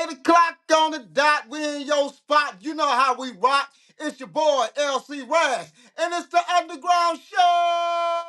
8 o'clock on the dot, we in your spot. You know how we rock. It's your boy, LC Razz, and it's the UndaGround Shoow.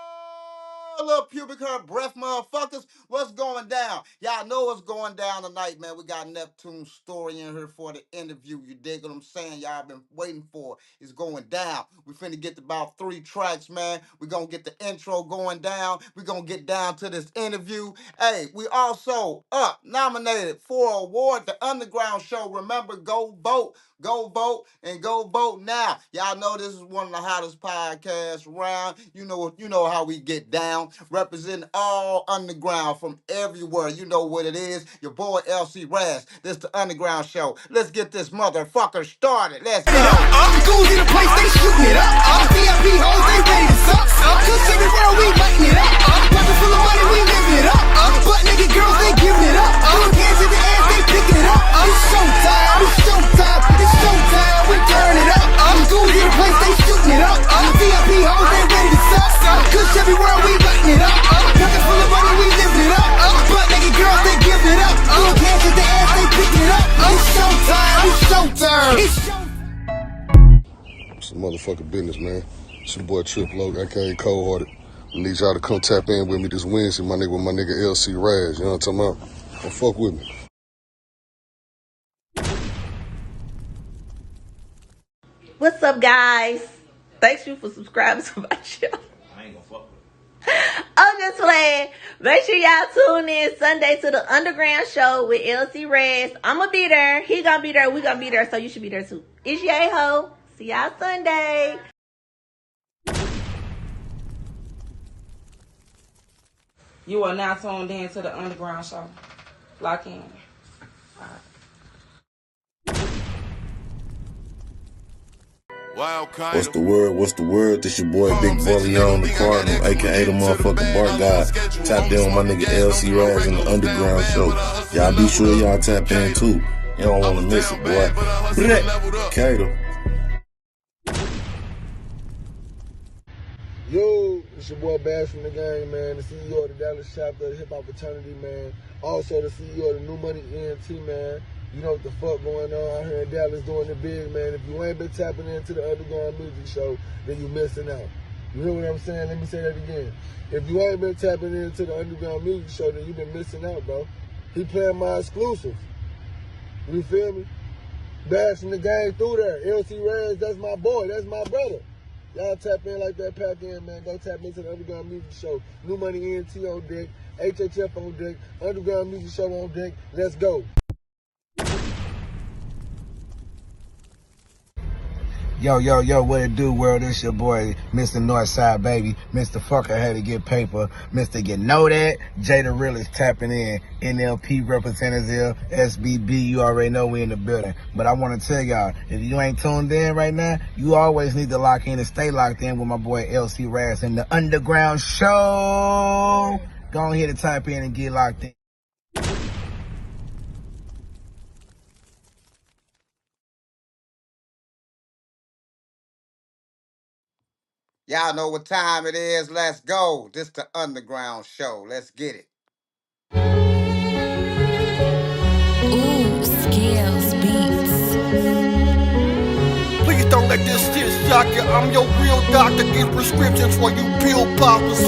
Little pubic hair breath motherfuckers, what's going down? Y'all know what's going down tonight, man. We got Neptune Story in here for the interview. You dig what I'm saying? Y'all been waiting for it. It's going down. We finna get about 3 tracks, man. We gonna get the intro going down. We gonna get down to this interview. Hey, we also nominated for an award, the UndaGround Shoow. Remember, go vote. Go vote and go vote now. Y'all know this is one of the hottest podcasts around. You know how we get down. Representing all underground from everywhere. You know what it is. Your boy LC Razz. This the UndaGround Shoow. Let's get this motherfucker started. Let's go. Dudes in the place, they shooting it up. VIP hoes, they ready to suck. Cause everywhere we lighting it up. Pocket full of money, we living it up. Butt naked girls, they giving it up. Little kids in the ass, they picking it up. It's showtime, it's showtime, it's showtime. We turn it up. Dudes in the place, they shooting it up. VIP hoes, they ready to suck. Cause everywhere we lighting it up. Pocket full of money, we living it up. Butt naked girls, they giving it up. Little kids in the ass, they picking it up. It's showtime, it's showtime, it's showtime. Some motherfucking business, man. It's your boy Trip Loc, aka Cold Hearted. I need y'all to come tap in with me this Wednesday, with my nigga LC Razz. You know what I'm talking about? Come fuck with me. What's up, guys? Thanks you for subscribing to my channel. I ain't gonna fuck with it. I'm just playing. Make sure y'all tune in Sunday to the UndaGround Shoow with LC Razz. I'ma be there. He gonna be there. We gonna be there. So you should be there too. It's your ho. See y'all Sunday. You are now tuned in to the UndaGround Shoow. Lock in. What's the word? What's the word? This your boy Big Bully on the Cardinal, aka the motherfucking bar guy. Tap in with my nigga LC Razz in the UndaGround Shoow. Y'all be sure y'all tap in too. You don't want to miss it, boy. Kato. Yo, it's your boy Bash from the gang, man. The CEO of the Dallas chapter of the Hip Hop Fraternity, man. Also the CEO of the New Money ENT, man. You know what the fuck going on out here in Dallas doing the big, man. If you ain't been tapping into the UndaGround Music Show, then you missing out. You hear what I'm saying? Let me say that again. If you ain't been tapping into the UndaGround Music Show, then you been missing out, bro. He playing my exclusives. You feel me? Bash from the gang through there. LC Razz, that's my boy. That's my brother. Y'all tap in like that, pack in, man. Go tap into the UndaGround Music Show. New Money ENT on deck. HHF on deck. UndaGround Music Show on deck. Let's go. Yo, what it do, world? It's your boy, Mr. Northside, baby. Mr. Fucker had to get paper. Mr. You know that. Jada Real is tapping in. NLP representative, SBB, you already know we in the building. But I want to tell y'all, if you ain't tuned in right now, you always need to lock in and stay locked in with my boy LC Razz in the UndaGround Shoow. Go ahead and type in and get locked in. Y'all know what time it is. Let's go. This the UndaGround Shoow. Let's get it. Ooh, Scales Beats. Please don't let this shit shock you. I'm your real doctor. Get prescriptions for you pill poppers.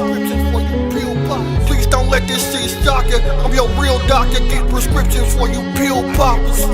Please don't let this shit shock you. I'm your real doctor. Get prescriptions for you pill poppers.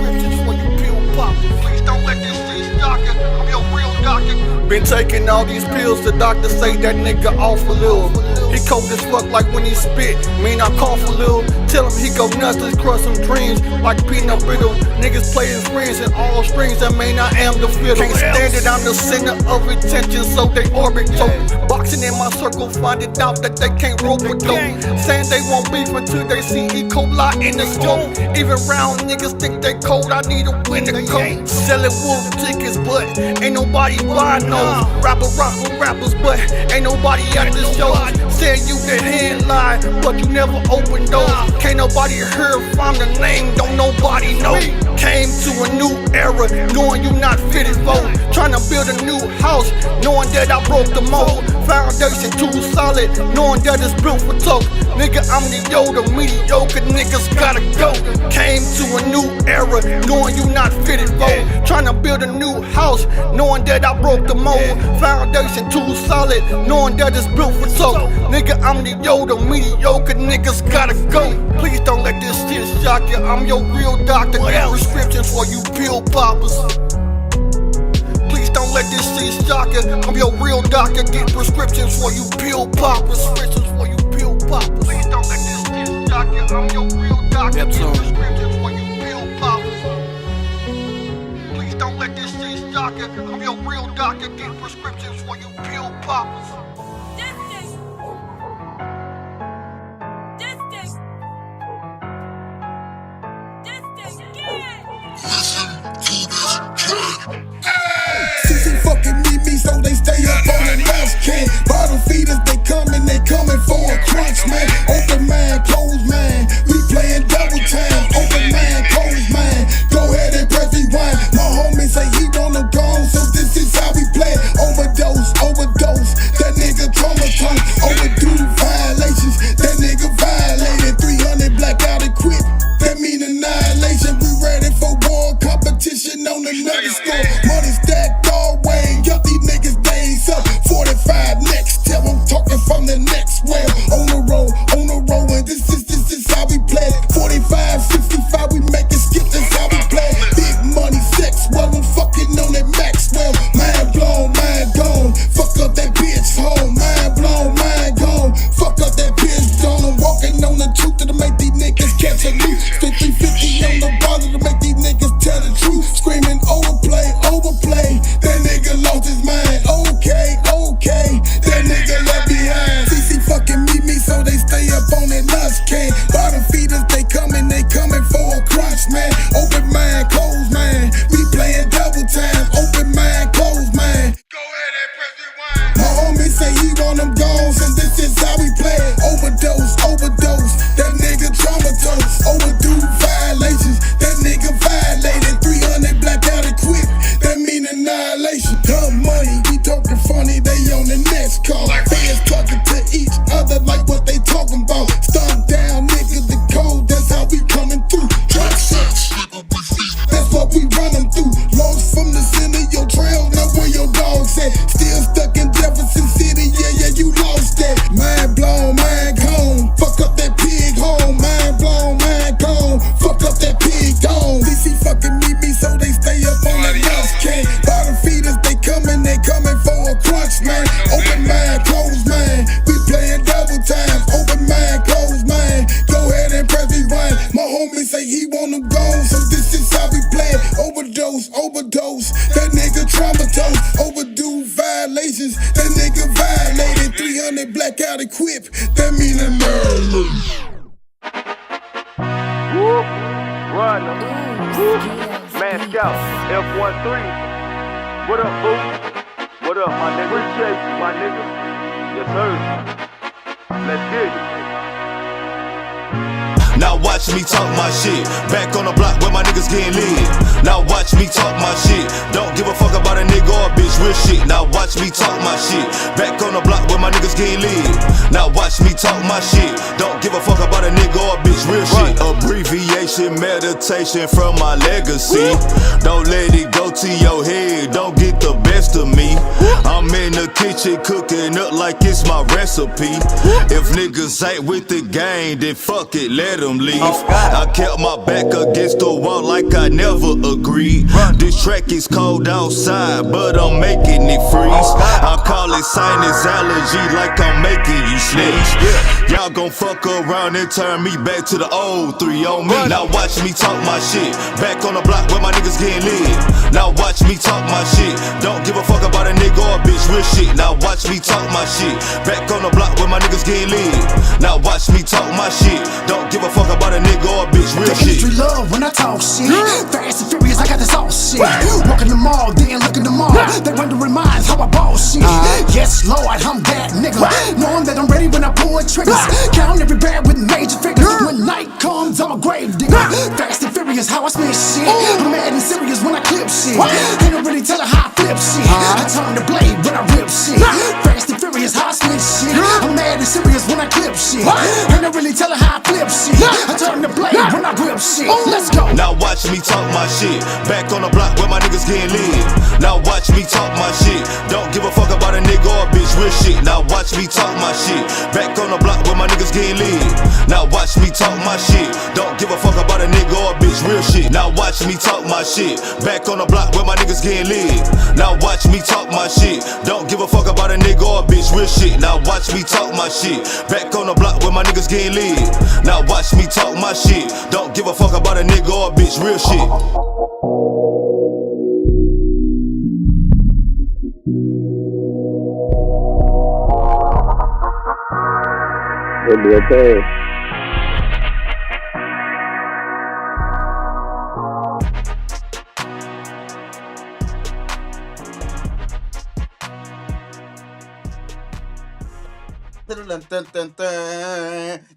Please don't let this shit shock you. I'm your real doctor. Been taking all these pills. The doctor say that nigga off a little. He cold as fuck like when he spit. Mean I cough a little. Tell him he go nuts. Let's crush some dreams like peanut brittle. Niggas play his friends and all strings. That mean I am the fiddle. Can't stand it. I'm the center of attention, so they orbit choke. Boxing in my circle, find it out that they can't rope with dope. Saying they won't beef until they see E. coli in the scope. Even round niggas think they cold. I need a winter coat. Selling wolf tickets, but ain't nobody buying those. Rappers, but ain't nobody at the show. Saying you the headline, but you never open doors. Can't nobody hear from the name, don't nobody know. Came to a new era, knowing you not fitted for. Tryna build a new house, knowing that I broke the mold. Foundation too solid, knowing that it's built for talk. Nigga, I'm the Yoda, mediocre niggas gotta go. Came to a new era, knowing you not fitted for. Tryna build a new house, knowing that I broke the mold. Foundation too solid, knowing that it's built for talk. Nigga, I'm the Yoda, mediocre niggas gotta go. Please don't let this shit shock you. I'm your real doctor, get prescriptions for you pill poppers. Please don't let this shit shock you. I'm your real doctor, get prescriptions for you pill poppers. Prescriptions for you pill poppers. Please don't let this shit shock you. I'm your real doctor, get prescriptions for you pill poppers. Please don't let this shit shock you. I'm your real doctor, get prescriptions for you pill poppers. CC fucking need me, so they stay up on the last can. Bottle feeders, they coming for a crunch, man. Open mind, closed mind, we playing double time. Open mind, closed mind, go ahead and press rewind. My homie say he wanna go, so this is how we play. Overdose, that nigga traumatized. Overdue violations, that nigga violated. 300 blackout equipped, that mean annihilation. We ready for war, competition on another score. Money stacked all way, yup, these niggas days up. 45 next, tell them talking from the next well. On the road, and this is how we play. 45, 65, we make it skip, that's how we play. Big money, sex, well, I'm fucking on that Maxwell. Mind blown, mind gone, fuck up that bitch home. Mind blown, mind gone, fuck up that bitch gone. I'm walking on the truth to make these niggas catch a loot. 50-50 on the bottle to make these niggas tell the truth. Screaming overplay, that nigga lost his mind. Okay, that nigga left behind. CC fucking meet me, so they stay up on that lunch can. Bottom feeders, they coming for a crunch, man. Open mind, closed mind, we playing double time. Open mind, closed mind. Go ahead and press rewind. My homie say he want them goals, and this is how we play. Overdose, that nigga traumatized. Overdue violations, that nigga violated. 300 blackout equipped, that mean annihilation. Dumb money, we talking funny, they on the next call. Fans talking to each other like what they talking about. Stomp down, niggas, the code, that's how we coming through. Truck search, that's what we run them through. Lost from the center, your trail, now where your dogs at. Still stuck in Jefferson City, yeah, you lost that. Mind blown, mind gone, fuck up that pig home. Mind blown, mind gone, fuck up that pig gone. DC fucking meet me, so they stay up on that lunch can. Bottom feeders, they coming for a crunch, man. Open mind, closed mind, we playing double time. Open mind, closed mind, go ahead and press rewind. My homie say he want them gone, so this is how we play. Overdose, that nigga traumatized. Overdue violations, that nigga violated. 300 blackout equipped, that mean annihilation. Run them. Man Scout, F13. What up, boo? What up, my nigga? Appreciate you, my nigga. Yes, sir. Let's get it. Now watch me talk my shit. Back on the block where my niggas getting lit. Now watch me talk my shit. Don't give a fuck about a nigga or a bitch, real shit. Now watch me talk my shit. Back on the block where my niggas getting lit. Now watch me talk my shit. Don't give a fuck about a nigga or a bitch, real shit. Abbreviation, meditation from my legacy. Don't let it go to your head. Don't get the best of me. I'm in the kitchen cooking up like it's my recipe. If niggas ain't with the game, then fuck it, let them leave. I kept my back against the wall like I never agreed. This track is cold outside, but I'm making it freeze. I call it sinus allergy like I'm making you sneeze. Y'all gon' fuck around and turn me back to the old 3 on me. Now watch me talk my shit. Back on the block where my niggas getting lit. Now watch me talk my shit. Don't give a fuck about a nigga or a bitch, real shit. Now watch me talk my shit. Back on the block where my niggas getting lit. Now watch me talk my shit. Don't give a fuck about a nigga or a bitch, real the shit. industry love when I talk shit. Fast and furious, I got this all shit. Walking the mall, then look in the mall. They wondering minds how I ball shit. Yes, Lord, I'm that nigga. Knowing that I'm ready when I pull triggers. Count every bag with major figures. When night comes, cause I'm a grave digger. Fast and furious, how I spit shit. I'm mad and serious when I clip shit. Ain't no really telling how I flip shit. I turn the blade when I rip shit. Fast and furious, how I spit shit. I'm mad and serious when I clip shit. Ain't no really telling how I flip shit. I turn the blade when I rip shit. Let's go. Now watch me talk my shit. Back on the block where my niggas getting lit. Now watch me talk my shit. Don't give a fuck about a nigga or a bitch, real shit. Now watch me talk my shit. Back on the block where my niggas getting lit. Now watch me talk my shit. Don't give a fuck about a nigga or a bitch, real shit. Now watch me talk my shit. Back on the block where my niggas getting lit. Now watch me talk my shit. Don't give a fuck about a nigga or a bitch, real shit. Now watch me talk my shit. Back on the block where my niggas getting lit. Now watch me talk my shit. Don't give a fuck about a nigga or a bitch, real shit. It'll be okay.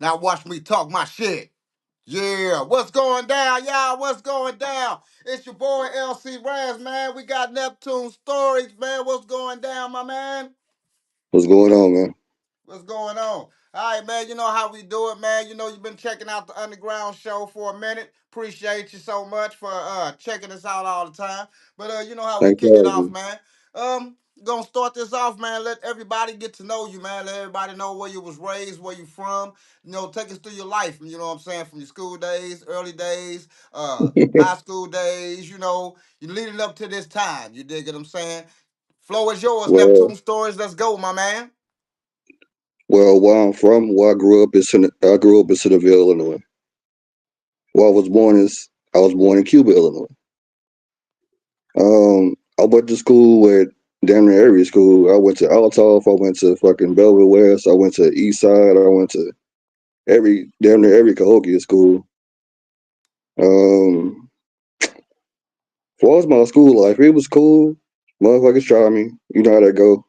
Now watch me talk my shit. Yeah, what's going down, y'all? What's going down? It's your boy LC Razz, man. We got Neptune Stories, man. What's going down, my man? What's going on, man? What's going on? All right, man. You know how we do it, man. You know you've been checking out the UndaGround Shoow for a minute. Appreciate you so much for checking us out all the time. But you know how we Thanks kick for it having off, me. man. Gonna start this off, man. Let everybody get to know you, man. Let everybody know where you was raised, where you from. You know, take us through your life. You know what I'm saying? From your school days, early days, high school days. You know, you leading up to this time. You dig what I'm saying? Flow is yours. Well, Neptune Stories. Let's go, my man. where I'm from, where I grew up in Centerville, Illinois. Where I was born in Cuba, Illinois. I went to school at damn near every school. I went to Altoff, I went to fucking Belleville West, I went to East Side, I went to damn near every Cahokia school. Um, as far as my school life, it was cool. Motherfuckers tried me. You know how that go.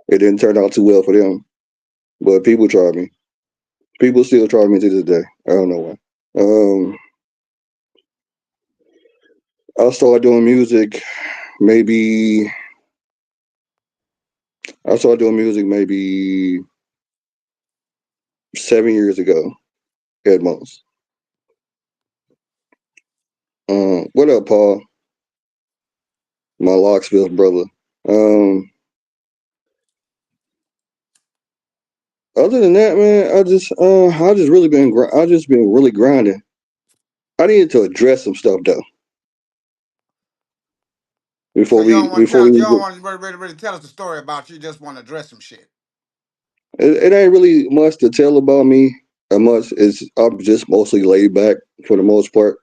It didn't turn out too well for them, but people tried me. People still try me to this day. I don't know why. I started doing music maybe I started doing music maybe 7 years ago at most. What up, Paul? My Locksville brother. Um, Other than that, man, I just been really grinding. I needed to address some stuff though So you don't want to before tell we you don't get. want to really tell us the story about you. Just want to address some shit. It ain't really much to tell about me. I'm just mostly laid back for the most part,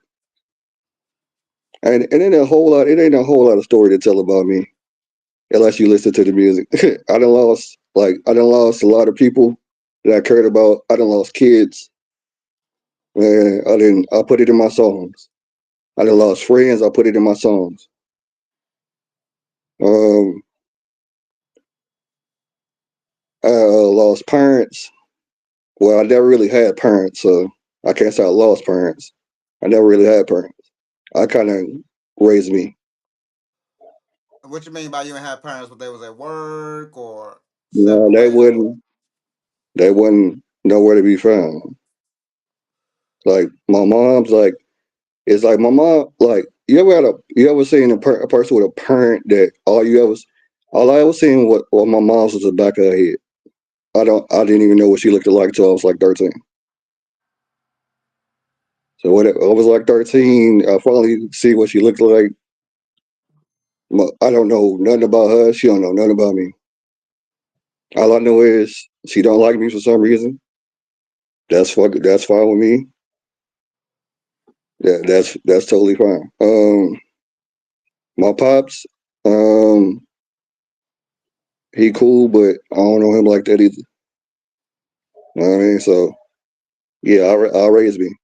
and it ain't a whole lot of story to tell about me unless you listen to the music. I done lost a lot of people that I cared about. I done lost kids. Man, I put it in my songs. I done lost friends. I put it in my songs. Um, I lost parents. Well, I never really had parents, so I can't say I lost parents. I never really had parents. I kind of raised me. What you mean by you ain't have parents, but they was at work or You know, separated or? they wasn't nowhere to be found. Like my mom's like, it's like my mom. Like you ever seen a person with a parent that all I ever seen what my mom's was the back of her head. I didn't even know what she looked like till I was like 13. So when I was like 13, I finally see what she looked like. I don't know nothing about her. She don't know nothing about me. All I know is she don't like me for some reason. That's fine with me. That's totally fine. My pops, um, he cool, but I don't know him like that either. You know what I mean? So yeah, I raised me.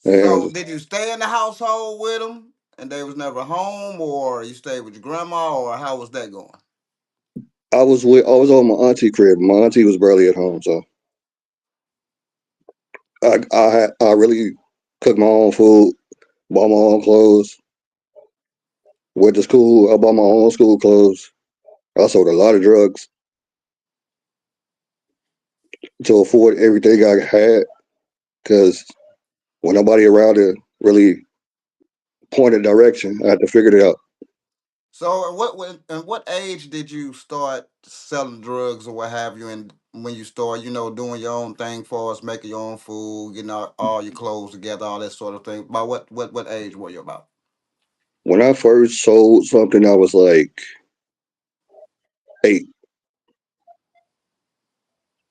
So And did you stay in the household with them, and they was never home, or you stayed with your grandma, or how was that going? I was on my auntie crib. My auntie was barely at home, so I really cooked my own food, bought my own clothes, went to school. I bought my own school clothes. I sold a lot of drugs to afford everything I had because when nobody around to really point a direction, I had to figure it out. So, and what age did you start selling drugs or what have you? And when you start, doing your own thing for us, making your own food, getting all your clothes together, all that sort of thing. By what age were you about? When I first sold something, I was like 8.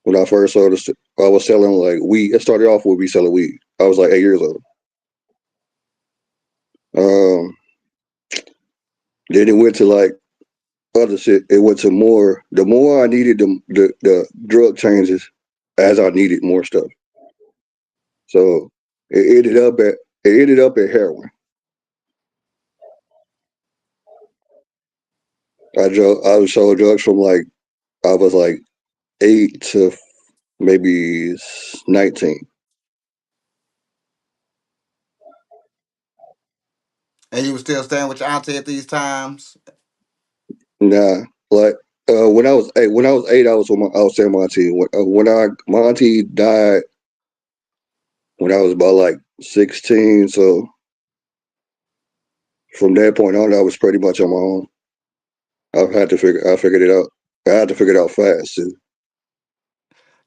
When I first sold it, I was selling like weed. It started off with me selling weed. I was like 8 years old. Um, then it went to like other shit. It went to more. The more I needed the drug changes, as I needed more stuff. So it ended up at heroin. I was sold drugs from like I was like 8 to maybe 19. And you were still staying with your auntie at these times? Nah, like when I was 8, I was with I was saying my auntie. My auntie died when I was about like 16. So from that point on, I was pretty much on my own. I figured it out. I had to figure it out fast too.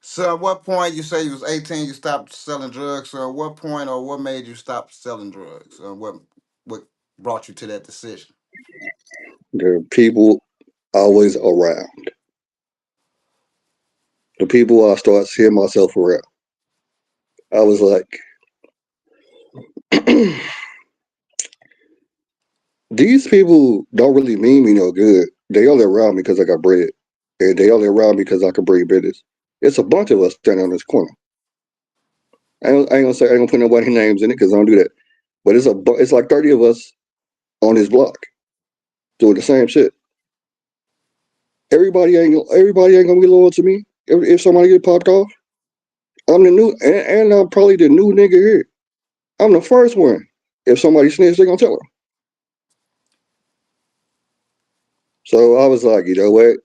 So, at what point you say you was 18, you stopped selling drugs? So, at what point or what made you stop selling drugs? What brought you to that decision? There are people always around. The people I start seeing myself around. I was like, these people don't really mean me no good. They only around me because I got bread, and they only around me because I can bring business. It's a bunch of us standing on this corner. I ain't gonna put nobody's names in it because I don't do that. But it's like 30 of us on this block doing the same shit. Everybody ain't gonna be loyal to me. If somebody get popped off, I'm the new and I'm probably the new nigga here. I'm the first one. If somebody snitch, they gonna tell them. So I was like, you know what?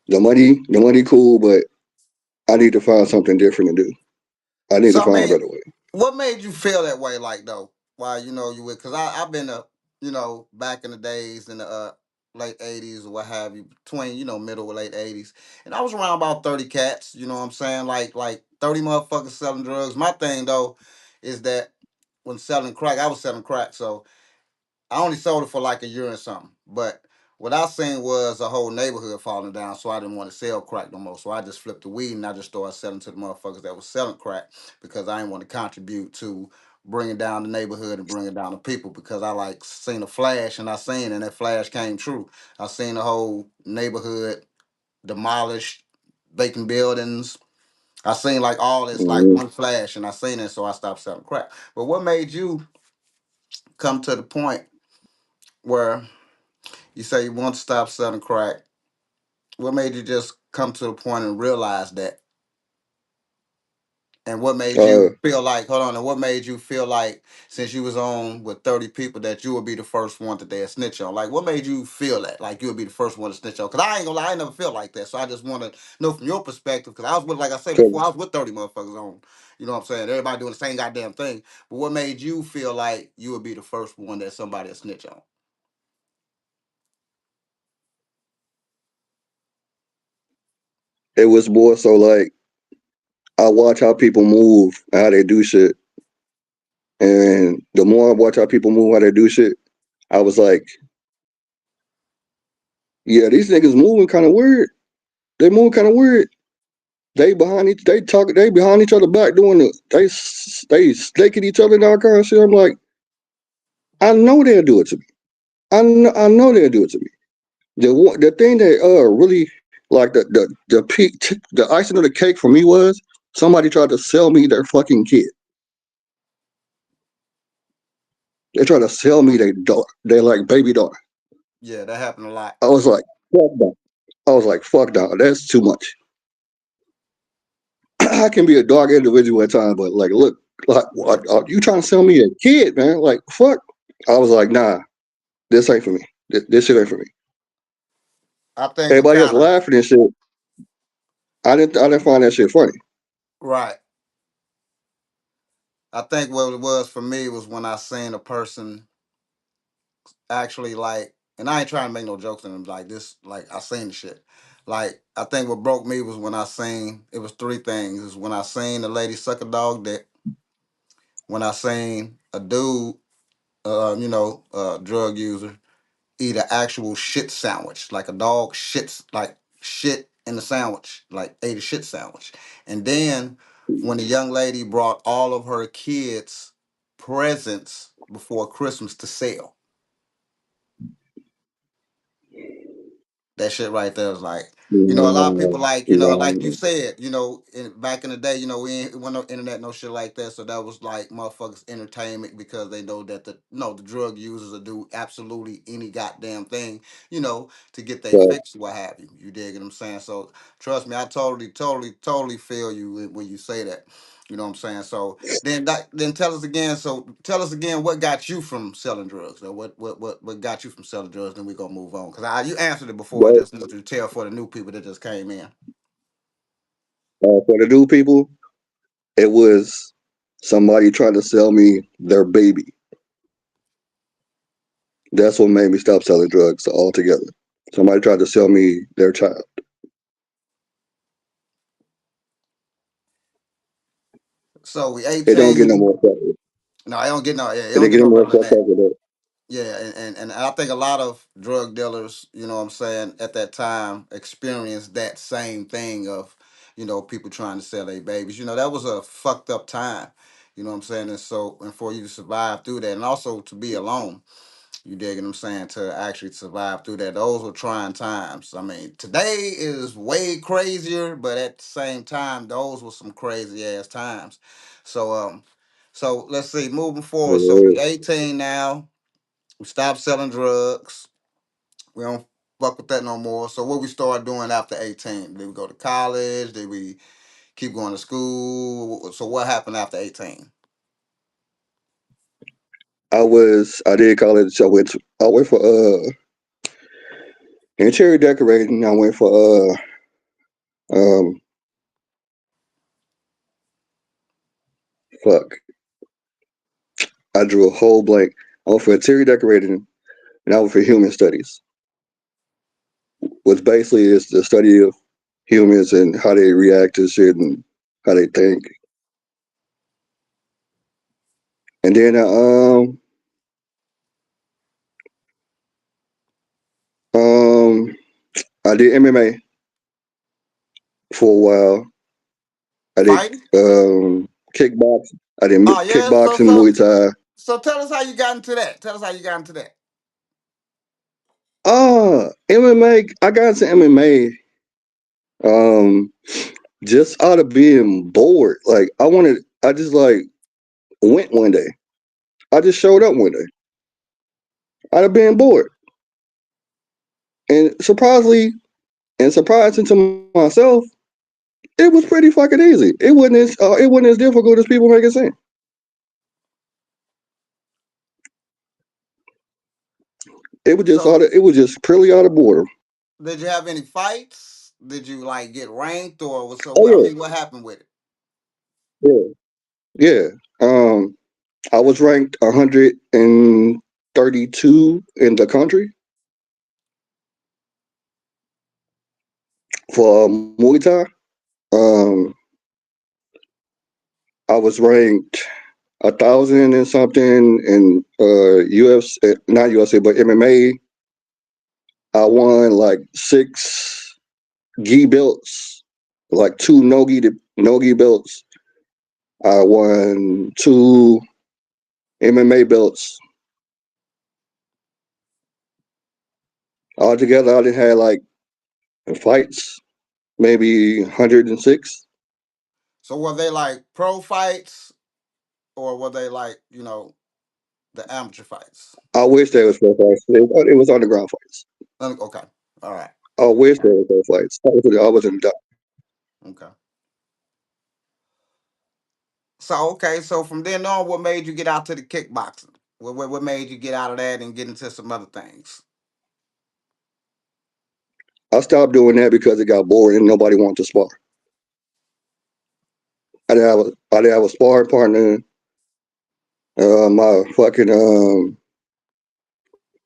The money cool, but I need to find something different to do. I need to So, I find a mean, better way. what made you feel that way, like though? Why you would? Because I've been back in the days in the late '80s or what have you, between middle or late '80s, and I was around about 30 cats. You know what I'm saying? Like 30 motherfuckers selling drugs. My thing though is that when selling crack, I was selling crack, so I only sold it for like a year or something. But what I seen was a whole neighborhood falling down, so I didn't want to sell crack no more. So I just flipped the weed and I just started selling to the motherfuckers that was selling crack because I didn't want to contribute to bringing down the neighborhood and bringing down the people because I like seen a flash and I seen and that flash came true. I seen the whole neighborhood demolished, vacant buildings. I seen like all this like Mm-hmm. one flash and I seen it, so I stopped selling crack. But what made you come to the point where you say you want to stop selling crack? What made you just come to the point and realize that? And what made Uh, you feel like, hold on, and what made you feel like since you was on with 30 people that you would be the first one that they'd snitch on? Like, what made you feel that? Like, you would be the first one to snitch on? Because I ain't gonna lie, I never felt like that. So I just want to know from your perspective, because I was with, like I said before, I 'cause was with 30 motherfuckers on. You know what I'm saying? Everybody doing the same goddamn thing. But what made you feel like you would be the first one that somebody would snitch on? it was more so like I watch how people move, how they do shit, and the more I watch how people move, how they do shit, I was like, yeah, these niggas moving kind of weird. They move kind of weird. They behind each other back doing they staking each other and all kind of shit. I'm like, I know they'll do it to me. I know they'll do it to me. The thing that really like the icing on the cake for me was somebody tried to sell me their fucking kid. They tried to sell me their daughter, their like baby daughter. Yeah, that happened a lot. I was like, fuck that. I was like, fuck that. That's too much. I can be a dark individual at times, but like, look, like, you trying to sell me a kid, man? Like, fuck. I was like, nah, this ain't for me. This shit ain't for me. I think it Everybody else kind of laughing and shit. I didn't find that shit funny. right. I think what it was for me was when I seen a person actually like, and I ain't trying to make no jokes on them like this. Like I seen the shit. Like I think what broke me was when I seen it was three things. Is when I seen a lady suck a dog dick. When I seen a dude, drug user, eat an actual shit sandwich, like a dog shits like shit in the sandwich, like ate a shit sandwich. And then when the young lady brought all of her kids presents before Christmas to sell. That shit right there is like, a lot of people like, like you Wow. said, back in the day, we ain't want no internet, no shit like that. So that was like motherfuckers entertainment because they know that the drug users will do absolutely any goddamn thing, to get their Right. fix, what have you. You dig what I'm saying? So trust me, I totally, totally, totally feel you when you say that. You know what I'm saying? So then tell us again. So tell us again what got you from selling drugs, or what got you from selling drugs. Then we gonna move on because you answered it before. I But just want you to tell for the new people that just came in. for the new people, it was somebody trying to sell me their baby. That's what made me stop selling drugs altogether. Somebody tried to sell me their child. So we It don't get no 18. more fucking. No, I don't get no. Yeah, it It don't didn't get get no no more better than fucked that. up with that. Yeah, and I think a lot of drug dealers, what I'm saying, at that time experienced that same thing of, people trying to sell their babies. That was a fucked up time. You know what I'm saying? And for you to survive through that and also to be alone, you dig what I'm saying, to actually survive through that. Those were trying times. I mean, today is way crazier, but at the same time, those were some crazy ass times. So let's see, moving forward. So we 18 now. We stopped selling drugs. We don't fuck with that no more. So what we started doing after 18? Did we go to college? Did we keep going to school? So what happened after 18? I did college. I went for interior decorating. I went for um, fuck. I drew a whole blank. I went for interior decorating, and I went for human studies, which basically is the study of humans and how they react to shit and how they think. And then um, I did MMA for a while. I did Fighting? kickboxing. I did Oh yeah. So kickboxing, so Muay Thai. so tell us how you got into that. Tell us how you got into that. MMA. I got into MMA um, just out of being bored. Like I just like went one day. I just showed up one day out of being bored, and surprising to myself, it was pretty fucking easy. It wasn't as difficult as people make it seem. So It was just purely out of boredom. did you have any fights? Did you like get ranked or Oh I yeah, mean, what happened with it? yeah, yeah. Um, I was ranked 132 in the country for Muay Thai. Um, I was ranked 1,000 and something in UFC, not UFC, but MMA. I won like 6 gi belts, like 2 no gi belts. I won 2 MMA belts. Altogether, I did had like fights, maybe 106. So were they like pro fights or were they like, the amateur fights? I wish there was pro fights. It was underground fights. Okay. All right. I wish there was pro fights. I was in doubt. Okay. So okay, so from then on, what made you get out to the kickboxing? What made you get out of that and get into some other things? I stopped doing that because it got boring and nobody wanted to spar. I didn't have a sparring partner.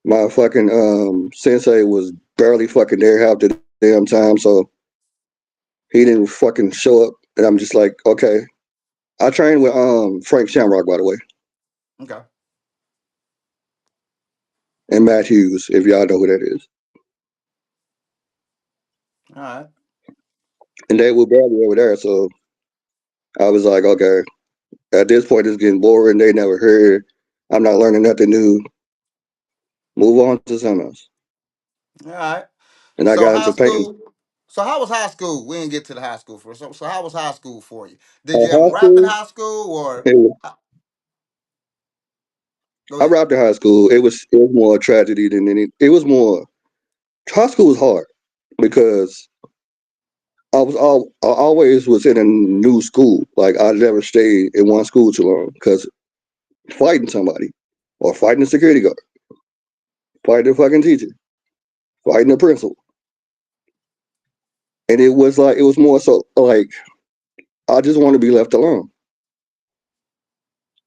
My fucking sensei was barely fucking there half the damn time, so he didn't fucking show up. And I'm just like, okay. I trained with Frank Shamrock, by the way, Okay. and Matt Hughes, if y'all know who that is. All right. And they were barely over there, so I was like, okay. At this point, it's getting boring. They never heard. I'm not learning nothing new. Move on to something else. All right. And I So got high into painting. school. So how was high school? We didn't get to the high school first. So how was high school for you? Did you ever High rap in school, high school or? it was, Go I ahead. rapped in high school. It was more a tragedy than any. It was more. High school was hard because I always was in a new school. Like I never stayed in one school too long because fighting somebody or fighting a security guard, fighting a fucking teacher, fighting a principal, and it was more so like I just want to be left alone.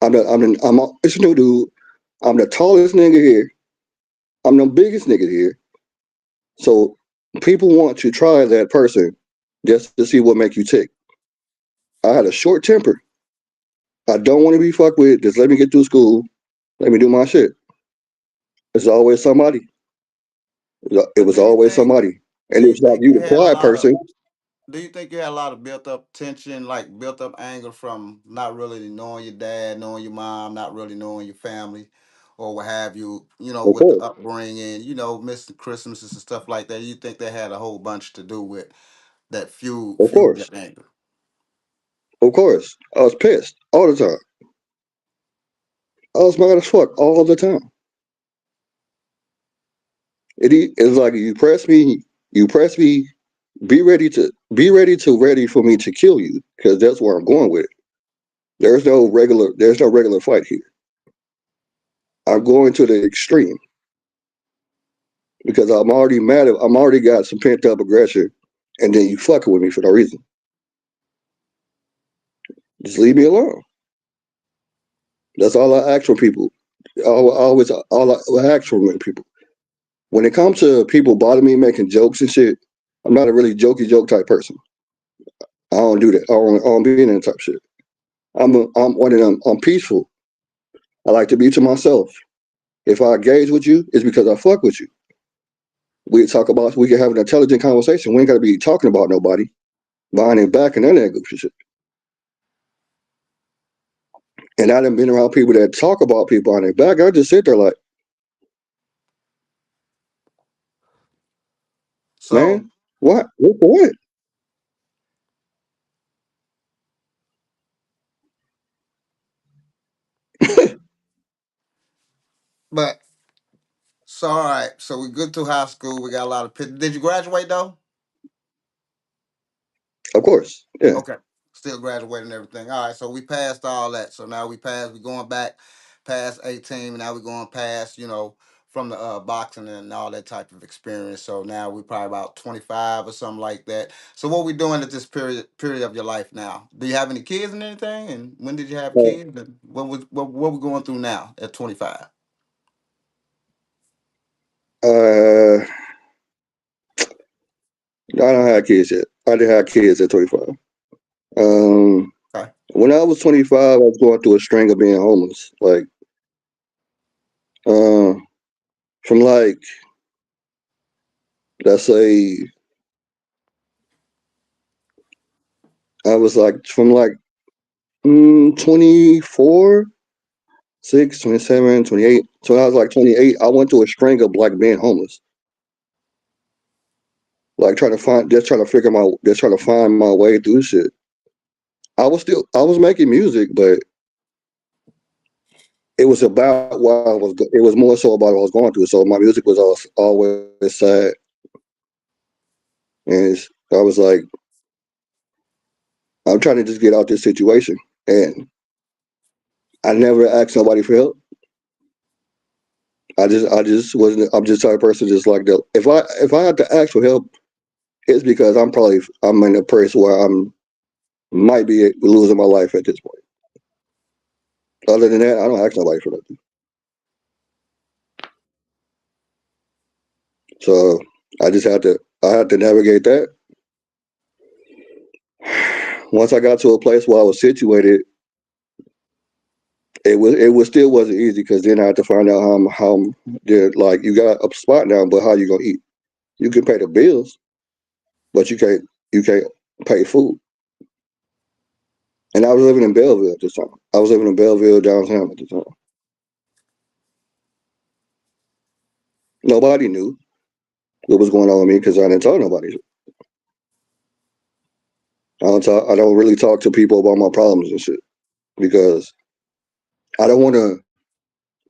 It's a new dude. I'm the tallest nigga here. I'm the biggest nigga here. So people want to try that person just to see what make you tick. I had a short temper. I don't want to be fucked with. Just let me get through school. Let me do my shit. It's always somebody. It But was always somebody. do And you it's like think you you the had a quiet lot of person. do you think you had a lot of built up tension, like built up anger from not really knowing your dad, knowing your mom, not really knowing your family, or what have you, Of with the course. upbringing, missing Christmases and stuff like that. You think that had a whole bunch to do with that Of fueled course. that anger? Of course. I was pissed all the time. I was mad as fuck all the time. It's like you press me, ready for me to kill you, because that's where I'm going with it. There's no regular fight here. I'm going to the extreme because I'm already got some pent up aggression, and then you fucking with me for no reason. Just leave me alone. That's all I ask from people. All I ask from people. When it comes to people bothering me, making jokes and shit, I'm not a really jokey joke type person. I don't do that. I don't be in that type of shit. I'm one of them. I'm peaceful. I like to be to myself. If I engage with you, it's because I fuck with you. We can have an intelligent conversation. We ain't gotta be talking about nobody behind their back and none of that goofy shit. And I done been around people that talk about people behind their back. I just sit there like, So, man, what? What for what? but all right. So we good through high school. We got a lot of. Did you graduate though? Of course. Yeah. Okay. Still graduating and everything. All right. So we passed all that. So now we going back past 18. Now we going past, from the boxing and all that type of experience. So now we probably about 25 or something like that. So what we doing at this period of your life now? Do you have any kids and anything? And when did you have kids? And what we going through now at 25? Uh, I don't have kids yet. I didn't have kids at 25. Um, Okay. when I was 25, I was going through a string of being homeless. Like, uh, from like, let's say, I was like, from like 24, 6, 27, 28. So when I was like 28, I went through a string of like being homeless. Like trying to find my way through shit. I was making music, but it was about it was more so about what I was going through. So my music was always sad. And I was like, I'm trying to just get out this situation. And I never asked nobody for help. I just wasn't. I'm just the type of person just like that. If I had to ask for help, it's because I'm in a place where I'm might be losing my life at this point. Other than that, I don't ask nobody for nothing. So I had to navigate that. Once I got to a place where I was situated, it was still wasn't easy because then I had to find out how like you got a spot now, but how you gonna eat? You can pay the bills, but you can't pay food. And I was living in Belleville at this time. I was living in Belleville downtown at the time. Nobody knew what was going on with me because I didn't tell nobody. I don't really talk to people about my problems and shit because I don't want to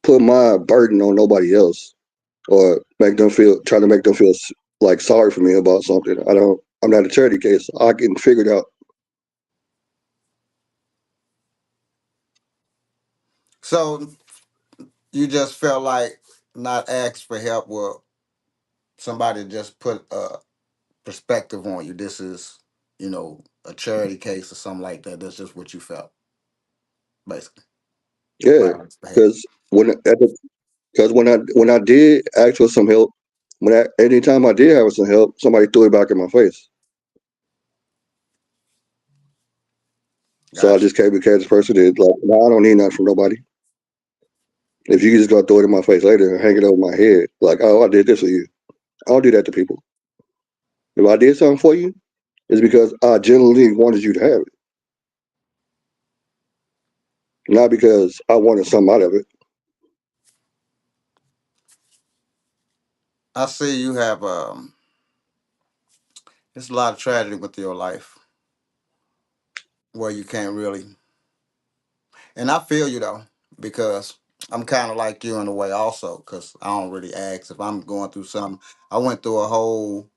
put my burden on nobody else or try to make them feel like sorry for me about something. I'm not a charity case. I can figure it out. So you just felt like not asked for help, well, somebody just put a perspective on you. This is, a charity case or something like that. That's just what you felt, basically. Yeah, Right. For help. because when I did ask for some help, anytime I did have some help, somebody threw it back in my face. So I Gotcha. just became this person that like, no, I don't need nothing from nobody. If you just gonna throw it in my face later and hang it over my head, like, oh, I did this for you. I don't do that to people. If I did something for you, it's because I genuinely wanted you to have it, not because I wanted something out of it. I see you have it's a lot of tragedy with your life where you can't really, and I feel you though, because I'm kind of like you in a way also, because I don't really ask if I'm going through something. I went through a whole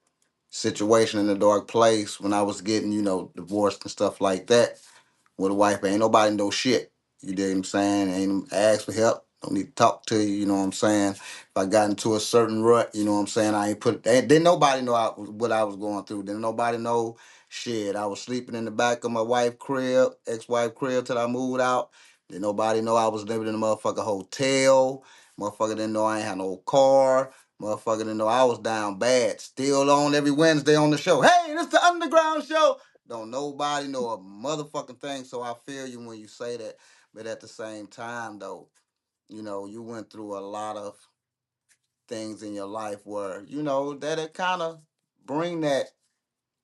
situation in a dark place when I was getting, divorced and stuff like that with a wife. Ain't nobody know shit. You dig what I'm saying? Ain't ask for help. Don't need to talk to you. You know what I'm saying? If I got into a certain rut, you know what I'm saying? I ain't put. Didn't nobody know what I was going through. Didn't nobody know shit. I was sleeping in the back of my wife crib, ex-wife crib, till I moved out. Didn't nobody know I was living in a motherfucking hotel. Motherfucker didn't know I ain't had no car. Motherfucker didn't know I was down bad. Still on every Wednesday on the show. Hey, this the UndaGround Show. Don't nobody know a motherfucking thing, so I feel you when you say that. But at the same time, though, you went through a lot of things in your life where, that it kind of bring that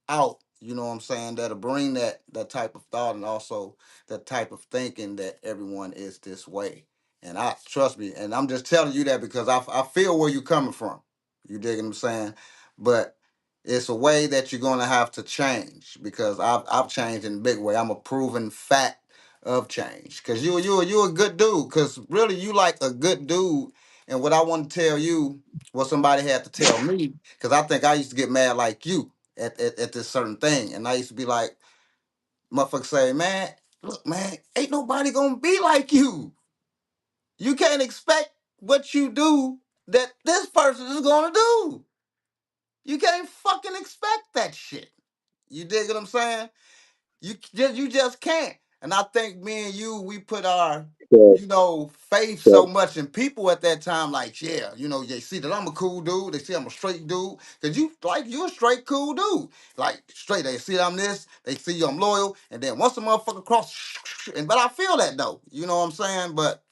out. You know what I'm saying? That'll bring that type of thought and also that type of thinking that everyone is this way. And I trust me, and I'm just telling you that because I feel where you're coming from. You dig what I'm saying? But it's a way that you're gonna have to change because I've changed in a big way. I'm a proven fact of change. Cause you a good dude. Cause really you like a good dude. And what I want to tell you, what somebody had to tell me, because I think I used to get mad like you at this certain thing. And I used to be like, motherfucker say, man, look, man, ain't nobody gonna be like you. You can't expect what you do that this person is gonna do. You can't fucking expect that shit. You dig what I'm saying? You just can't. And I think me and you, we put our, So, faith so so much in people at that time, like, yeah, they see that I'm a cool dude, they see I'm a straight dude. Cause you a straight cool dude. Like straight, they see I'm this, they see I'm loyal, and then once the motherfucker cross, but I feel that though. You know what I'm saying? But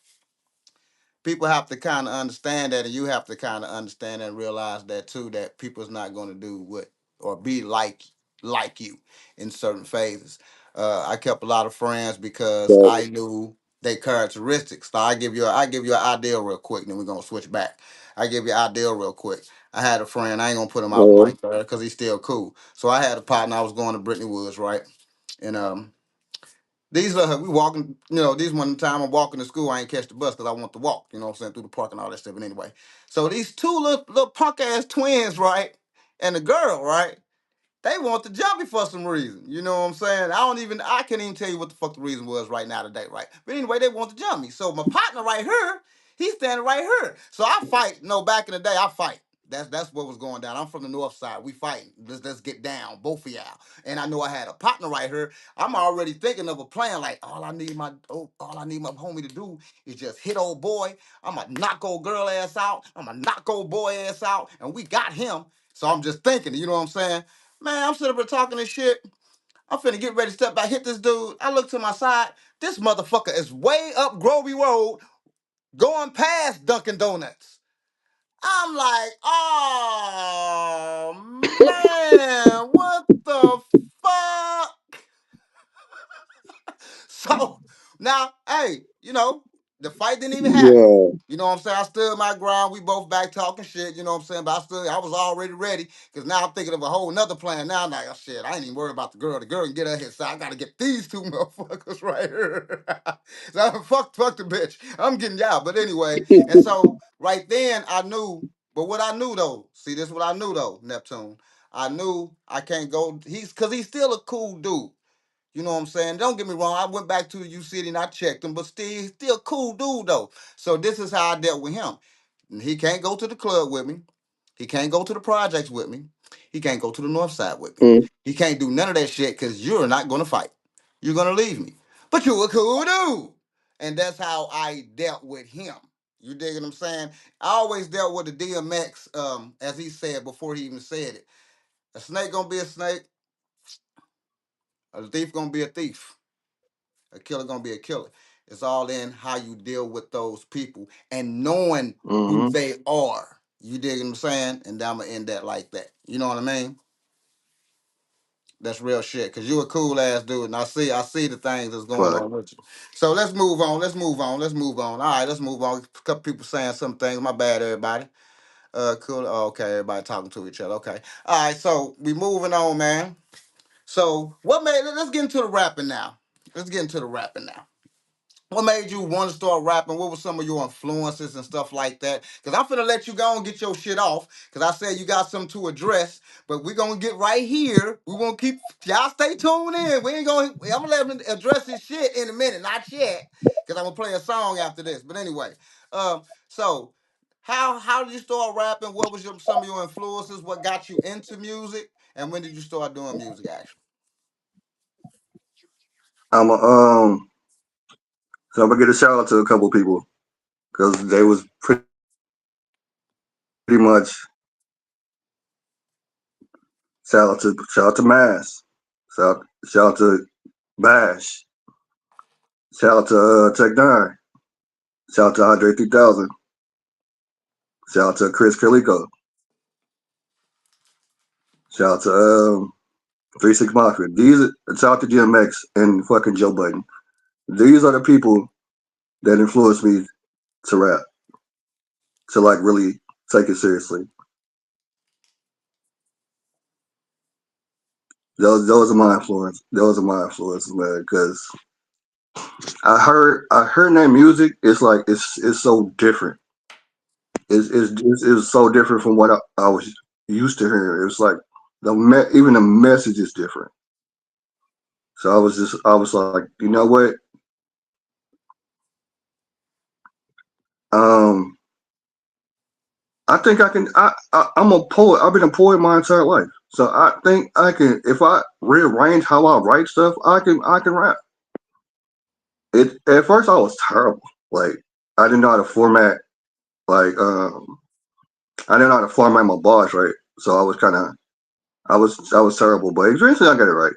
people have to kind of understand that, and you have to kind of understand and realize that too. That people's not going to do what or be like you in certain phases. I kept a lot of friends because so I knew their characteristics. So I give you an idea real quick, and then we're gonna switch back. I give you an idea real quick. I had a friend. I ain't gonna put him out uh, like that because he's still cool. So I had a partner. I was going to Brittany Woods, right? And we walking, these one time I'm walking to school, I ain't catch the bus because I want to walk, you know what I'm saying, through the park and all that stuff. But anyway, so these two little punk ass twins, right? And the girl, right? They want to jump me for some reason. You know what I'm saying? I can't even tell you what the fuck the reason was right now today, right? But anyway, they want to jump me. So my partner right here, he's standing right here. So I fight. No, back in the day, I fight. That's what was going down. I'm from the north side. We fighting. Let's get down, both of y'all. And I know I had a partner right here. I'm already thinking of a plan. Like all I need my homie to do is just hit old boy. I'ma knock old girl ass out. I'ma knock old boy ass out, and we got him. So I'm just thinking. You know what I'm saying? Man, I'm sitting up here talking this shit. I'm finna get ready to step back, hit this dude. I look to my side. This motherfucker is way up Grovey Road, going past Dunkin' Donuts. I'm like, oh man, what the fuck? So now, hey, the fight didn't even happen. Yeah. You know what I'm saying? I stood my ground. We both back talking shit. You know what I'm saying? But I was already ready because now I'm thinking of a whole nother plan. Now I'm like, oh shit, I ain't even worried about the girl. The girl can get her hit. So I got to get these two motherfuckers right here. So fuck the bitch. I'm getting y'all. But anyway, and so right then I knew. But what I knew though, see, this is what I knew though, Neptune. I knew I can't go. Because he's still a cool dude. You know what I'm saying? Don't get me wrong. I went back to the U City and I checked him, but he's still a cool dude though. So this is how I dealt with him. He can't go to the club with me. He can't go to the projects with me. He can't go to the north side with me. Mm. He can't do none of that shit because you're not gonna fight. You're gonna leave me. But you're a cool dude. And that's how I dealt with him. You dig what I'm saying? I always dealt with the DMX, as he said before he even said it. A snake gonna be a snake, a thief gonna be a thief. A killer gonna be a killer. It's all in how you deal with those people and knowing who Mm-hmm. they are. You dig what I'm saying? And I'm gonna end that like that. You know what I mean? That's real shit. Cause you a cool ass dude, and I see the things that's going Fuck. on with you. So let's move on. Let's move on. Let's move on. All right, let's move on. A couple people saying some things. My bad, everybody. Cool. Oh, okay, everybody talking to each other. Okay. All right. So we moving on, man. So what made? Let's get into the rapping now. Let's get into the rapping now. What made you want to start rapping? What were some of your influences and stuff like that? Because I'm finna let you go and get your shit off. Because I said you got something to address. But we're going to get right here. We're going to keep, y'all stay tuned in. I'm going to let him address his shit in a minute. Not yet. Because I'm going to play a song after this. But anyway, so how did you start rapping? What was some of your influences? What got you into music? And when did you start doing music, actually? I'm a so I'm gonna get a shout out to a couple people because they was pretty much shout out to Mass, shout out to Bash, shout out to Tech Nine, shout out to Andre 3000, shout out to Chris Calico, shout out to 36 Mafia. Shout out to DMX and fucking Joe Budden. These are the people that influenced me to rap, to like really take it seriously. Those are my influence. Those are my influences, man. Because I heard that music. It's like it's so different. It's so different from what I was used to hearing. It's like even the message is different. So I was like, you know what? Um, I think I can. I'm a poet. I've been a poet my entire life. So I think I can. If I rearrange how I write stuff, I can rap. It at first I was terrible. Like I didn't know how to format. Like I didn't know how to format my bars right. So I was kind of I was terrible. But eventually I got it right.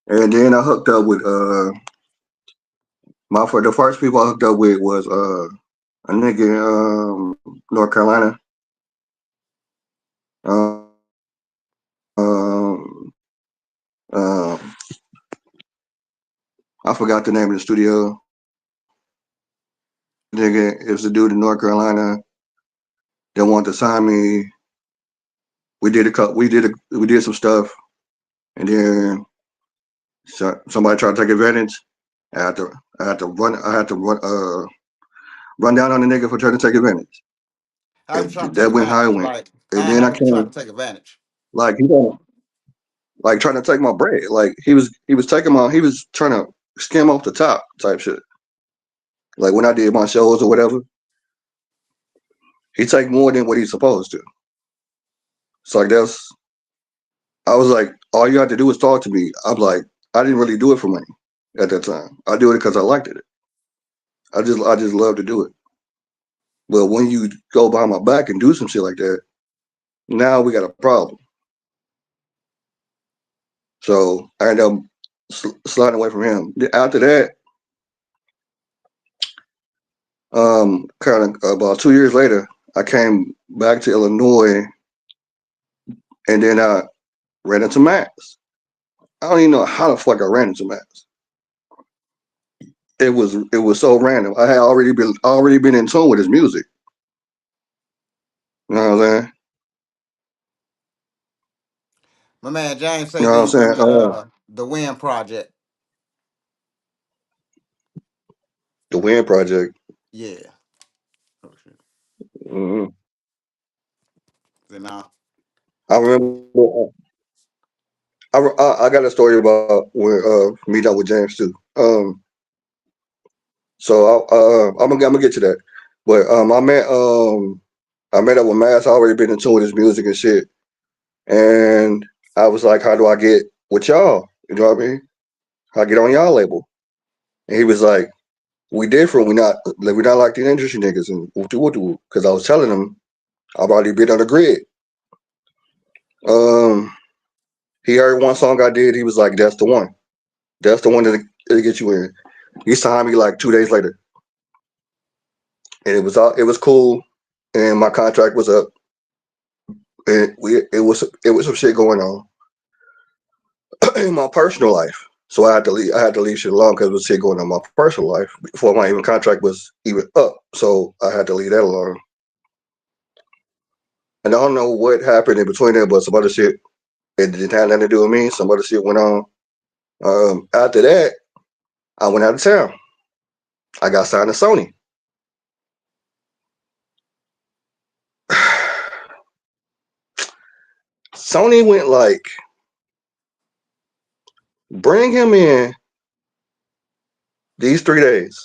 And then I hooked up with the first people I hooked up with was a nigga in North Carolina. Um, um, I forgot the name of the studio. Nigga, it was a dude in North Carolina that wanted to sign me. We did some stuff, and then somebody tried to take advantage. I had to run down on the nigga for trying to take advantage. How you And trying to take that went how it advantage? went. Like, And then how I you trying came to take advantage? like he don't. like trying to take my bread. Like he was trying to skim off the top type shit. Like when I did my shows or whatever, he take more than what he's supposed to. So like I was like, all you have to do is talk to me. I'm like, I didn't really do it for money at that time. I do it because I liked it. I just love to do it. But when you go behind my back and do some shit like that, now we got a problem. So I ended up sliding away from him. After that, kind of about 2 years later, I came back to Illinois, and then I ran into Max. I don't even know how the fuck I ran into Max. It was so random. I had already been in tune with his music. You know what I'm saying? My man James You say, know do what I'm you saying? remember the Win Project? The Wind Project. Yeah. Oh shit. hmm Then I remember. I got a story about when meet up with James too. So I'm gonna get to that. But I met up with Mass. I already been in tune with his music and shit. And I was like, how do I get with y'all? You know what I mean? How I get on y'all label? And he was like, we different. We not like the industry niggas and because I was telling him I've already been on the grid. Um, he heard one song I did. He was like, that's the one. That's the one to get you in. He signed me like 2 days later, and it was cool. And my contract was up, and it was some shit going on in my personal life. So I had to leave. I had to leave shit alone because it was shit going on in my personal life before my even contract was even up. So I had to leave that alone. And I don't know what happened in between there, but some other shit. It didn't have nothing to do with me. Some other shit went on. After that, I went out of town. I got signed to Sony. Sony went like, bring him in these 3 days.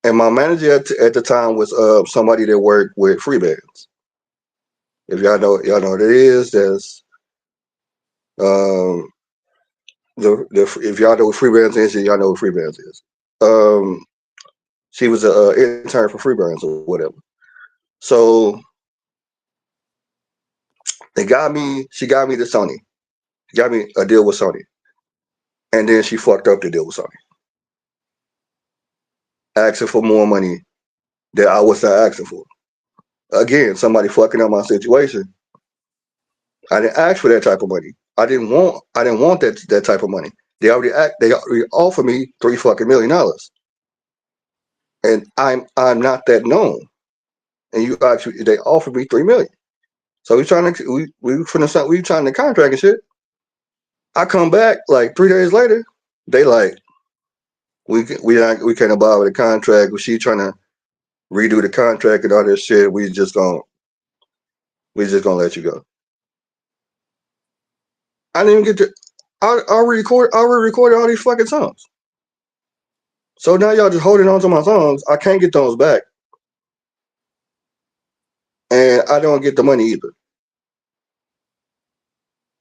And my manager at the time was somebody that worked with free bands. If y'all know what it is. There's um, if y'all know what free bands is, y'all know what free bands is. She was an intern for free bands or whatever. So she got me to Sony. She got me a deal with Sony. And then she fucked up the deal with Sony. Asking for more money that I was not asking for. Again, somebody fucking up my situation. I didn't ask for that type of money. I didn't want that type of money. They already offered me $3 fucking million. And I'm not that known. And they offered me 3 million. So we trying to contract and shit. I come back like 3 days later. They like we can't abide with the contract. She trying to redo the contract and all this shit. We just gonna let you go. I didn't even get to. I already recorded all these fucking songs. So now y'all just holding on to my songs. I can't get those back, and I don't get the money either.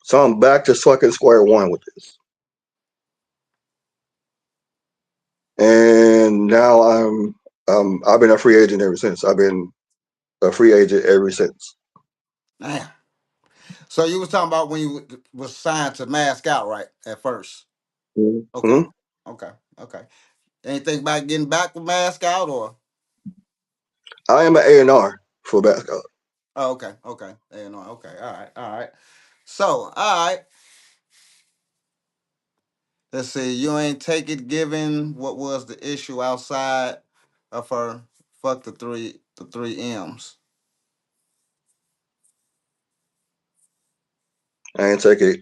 So I'm back to fucking square one with this. And now I've been a free agent ever since. I've been a free agent ever since. damn. So you was talking about when you was signed to Mask Out, right? At first. Okay. Mm-hmm. Okay. Okay. Anything about getting back with Mask Out or? I am an A&R for basketball. Oh, okay. Okay. And okay. All right. All right. So, all right. Let's see. You ain't take it given what was the issue outside of her. Fuck the three M's. I ain't take it.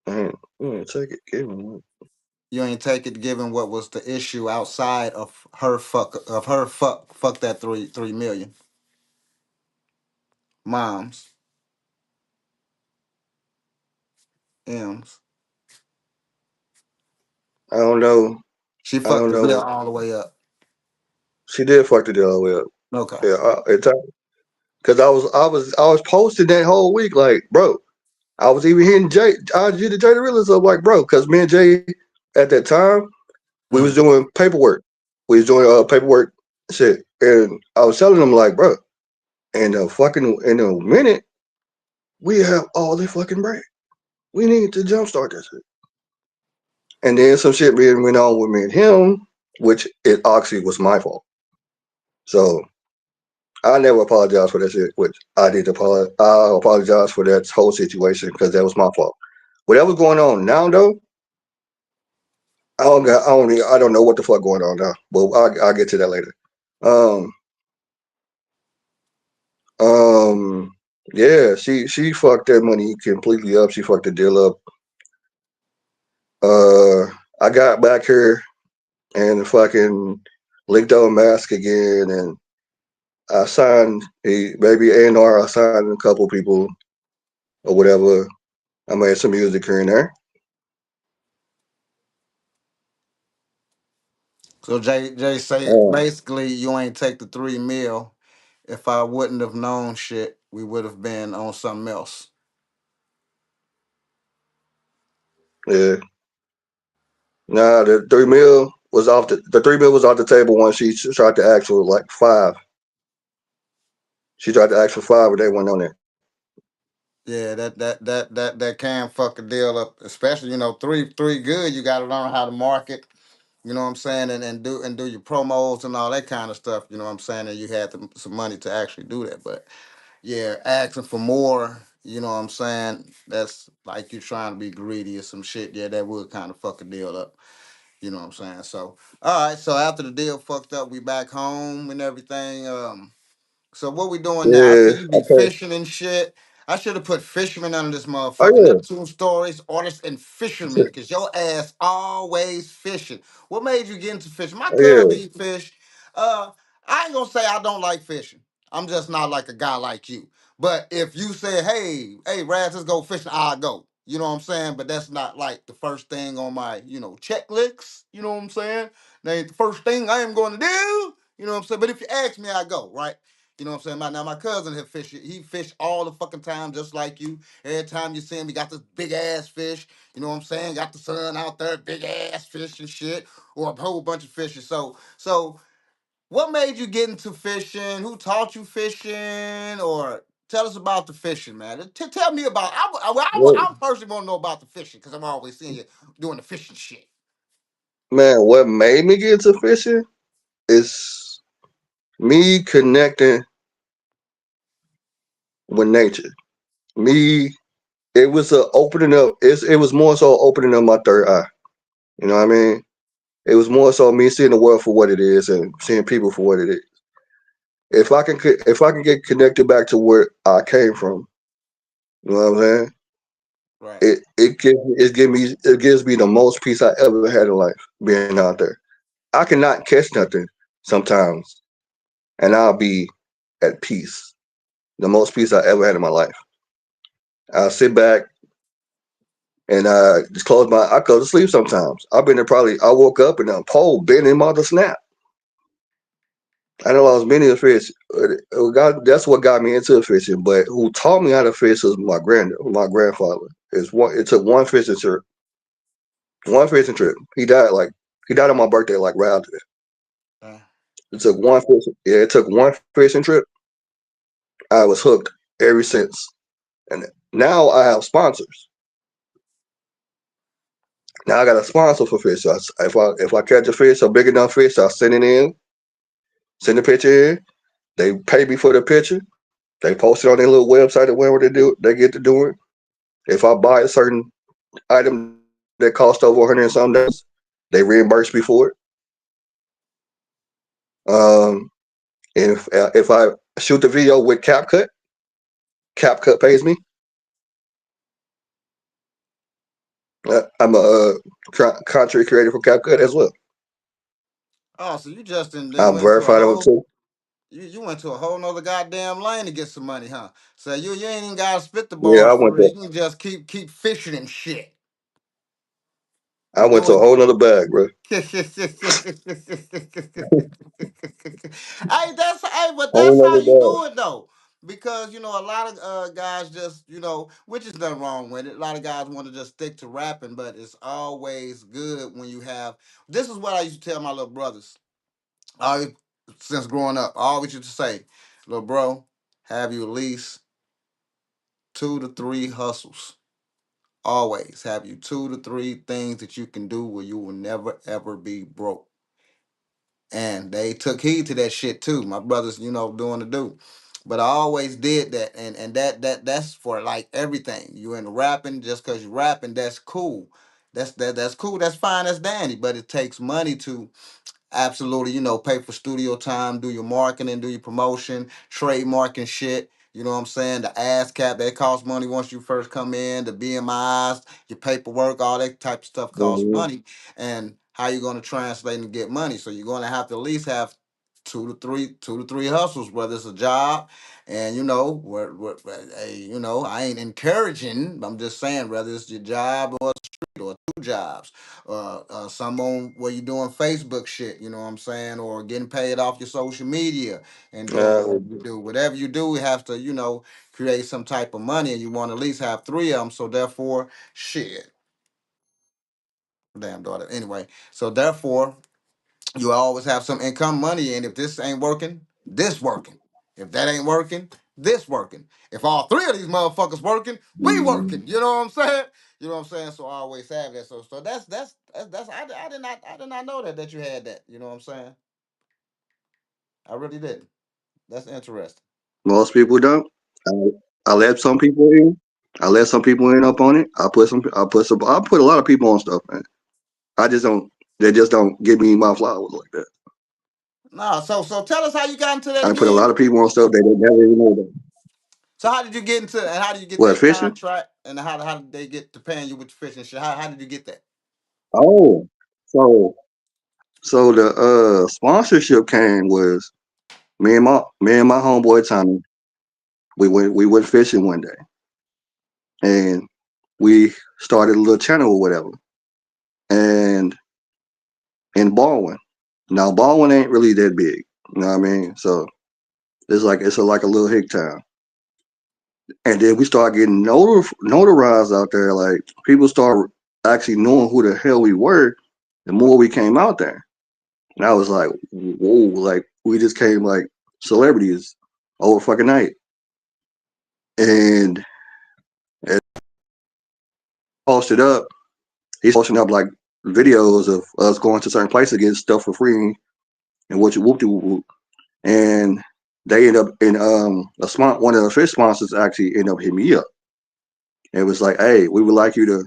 I ain't take it. Give me You ain't take it given what was the issue outside of her fuck that 3 million. Moms. M's. I don't know. She I fucked don't the bill know. all the way up. She did fuck the deal all the way up. Okay. Yeah, because I was posting that whole week, like, bro. I was even hitting IG to Jay the Realist up, like, bro, because me and Jay at that time we was Mm. doing paperwork. We was doing paperwork shit, and I was telling them like, bro, in a minute we have all the fucking break. We need to jumpstart this shit. And then some shit went on with me and him, which it actually was my fault. So I never apologized for that shit, which I did apologize. I apologize for that whole situation because that was my fault. Whatever's going on now, though, I don't know what the fuck going on now, but I'll get to that later. Um, um, yeah, she fucked that money completely up. She fucked the deal up. I got back here and fucking linked on mask again, and I signed maybe A&R. I signed a couple people or whatever. I made some music here and there. So Jay say Um, basically you ain't take the 3 mil. If I wouldn't have known shit, we would have been on something else. yeah, nah, the 3 mil was off the 3 mil was off the table once she tried to ask for like five. She tried to ask for five, but they went on it. Yeah, that can fuck a deal up. Especially, three good. You got to learn how to market. You know what I'm saying, and do your promos and all that kind of stuff. You know what I'm saying, and you had some money to actually do that. But yeah, asking for more. You know what I'm saying. That's like you trying to be greedy or some shit. Yeah, that would kind of fuck a deal up. You know what I'm saying. So all right. So after the deal fucked up, we back home and everything. So what we doing now? I Yeah, see you be okay. fishing and shit. I should have put fisherman under this Oh motherfucker. yeah, Neptune Stories, artists, and fishermen. Cause your ass always fishing. What made you get into fishing? My oh yeah, cousin eat fish. Uh, I ain't gonna say I don't like fishing. I'm just not like a guy like you. But if you say, hey, Raz, let's go fishing, I'll go. You know what I'm saying? But that's not like the first thing on my, checklist. You know what I'm saying? That ain't the first thing I am going to do. You know what I'm saying? But if you ask me, I go, right? You know what I'm saying? Now my cousin had fish. He fished all the fucking time, just like you. Every time you see him, he got this big ass fish. You know what I'm saying? Got the sun out there, big ass fish and shit, or a whole bunch of fishes. So what made you get into fishing? Who taught you fishing? Or tell us about the fishing, man. Tell me about. what I personally want to know about the fishing because I'm always seeing you doing the fishing shit. man? What made me get into fishing is me connecting with nature. Me, it was a opening up. It was more so opening up my third eye. You know what I mean? It was more so me seeing the world for what it is and seeing people for what it is. If I can get connected back to where I came from, you know what I'm saying? Right. It gives me the most peace I ever had in life being out there. I cannot catch nothing sometimes, and I'll be at peace. The most peace I ever had in my life. I sit back and just close my. I go to sleep sometimes. I've been there probably. I woke up and a pole bent in my the snap. I know I was many of fish. That's what got me into fishing. But who taught me how to fish was my grandfather. It took one fishing trip. He died on my birthday, like right after that. Uh, It took one fishing trip. I was hooked ever since. And now I have sponsors. Now I got a sponsor for fish. So if I catch a fish, a big enough fish, I send it in, send the picture in. They pay me for the picture. They post it on their little website or wherever they get to do it. If I buy a certain item that cost over 100 and some dollars, they reimburse me for it. Um, if I shoot the video with CapCut, CapCut pays me. I'm a content creator for CapCut as well. oh, so you just then I'm went to a verified on whole. too. You went to a whole nother goddamn lane to get some money, huh? So you ain't even gotta spit the Yeah, I bars went for there. real. You can just keep fishing and shit. I You went to a doing? whole nother bag, bro. Hey, but Whole that's how nother you bag. do it though. Because you know a lot of guys just which is nothing wrong with it. A lot of guys want to just stick to rapping, but it's always good when you have. This is what I used to tell my little brothers. I since growing up, I always used to say, "Little bro, have you at least 2 to 3 hustles. Always have you 2 to 3 things that you can do where you will never ever be broke." And they took heed to that shit too. My brothers, doing the do. But I always did that, and that's for like everything. You in rapping, just cause you rapping, that's cool. That's cool. That's fine. That's dandy. But it takes money to absolutely, pay for studio time, do your marketing, do your promotion, trademark and shit. You know what I'm saying? The ass cap, that costs money once you first come in, the BMIs, your paperwork, all that type of stuff costs Mm-hmm. money. And how you gonna translate and get money? So you're gonna have to at least have 2 to 3 hustles, whether it's a job, and hey, I ain't encouraging. I'm just saying, whether it's your job or a street or 2 jobs, some on where you're doing Facebook shit, you know what I'm saying, or getting paid off your social media and doing Uh, whatever you do. Whatever you do, you have to, create some type of money, and you want to at least have 3 of them. So therefore, shit, damn daughter. Anyway, so therefore, you always have some income money, and if this ain't working, this working. If that ain't working, this working. If all 3 of these motherfuckers working, we mm, working. You know what I'm saying? You know what I'm saying? So I always have that. So that's I did not know that you had that. You know what I'm saying? I really didn't. That's interesting. most people don't. I, I let some people in. I let some people in up on it. I put a lot of people on stuff, man. I just don't. They just don't give me my flowers like that. No, so tell us how you got into that I put a again. lot of people on stuff they never even know about. So how did you get into and how did you get What, that fishing? contract and how did they get to paying you with the fishing shit? How did you get that? Oh, so the sponsorship came was me and my homeboy Tommy. We went fishing one day, and we started a little channel or whatever. And in Baldwin, now Baldwin ain't really that big. You know what I mean? So like a little hick town. And then we start getting notarized out there. Like people start actually knowing who the hell we were. The more we came out there, and I was like, whoa! Like we just came like celebrities over fucking night. And it posted up. He's posting up like videos of us going to certain places getting stuff for free and what you whoop de whoop. And they end up in one of the fish sponsors actually end up hitting me up. It was like, hey, we would like you to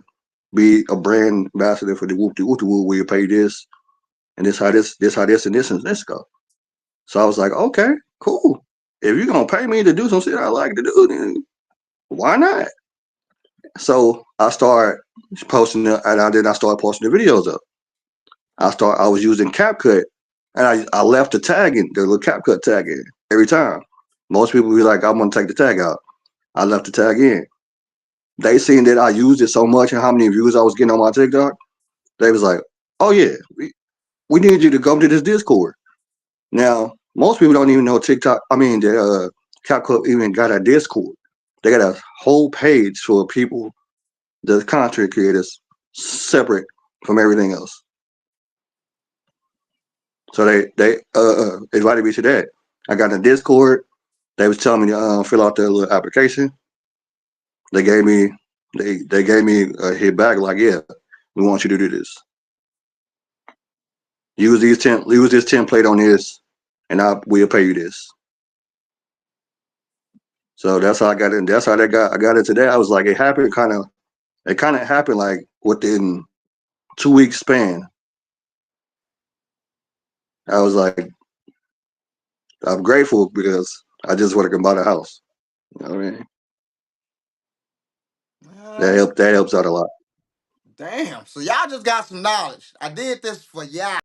be a brand ambassador for the whoop de whoop where you pay this and this go. So I was like, okay, cool. If you're gonna pay me to do some shit I like to do, then why not? So I started then I started posting the videos up. I was using CapCut, and I left the tag in the little CapCut tag in every time. Most people be like, I'm gonna take the tag out. I left the tag in. They seen that I used it so much and how many views I was getting on my TikTok. They was like, oh yeah, we need you to come to this Discord. Now, most people don't even know TikTok. I mean, the CapCut even got a Discord. They got a whole page for people, the content creators, separate from everything else. So they invited me to that. I got in Discord. They was telling me to fill out their little application. They gave me they gave me a hit back like, yeah, we want you to do this. Use this template on this, and we'll pay you this. So that's how I got in. That's how I got into that. I was like, it kind of happened like within 2 weeks span. I was like, I'm grateful because I just want to buy a house. You know what I mean? Uh, That helps out a lot. Damn. So y'all just got some knowledge. I did this for y'all.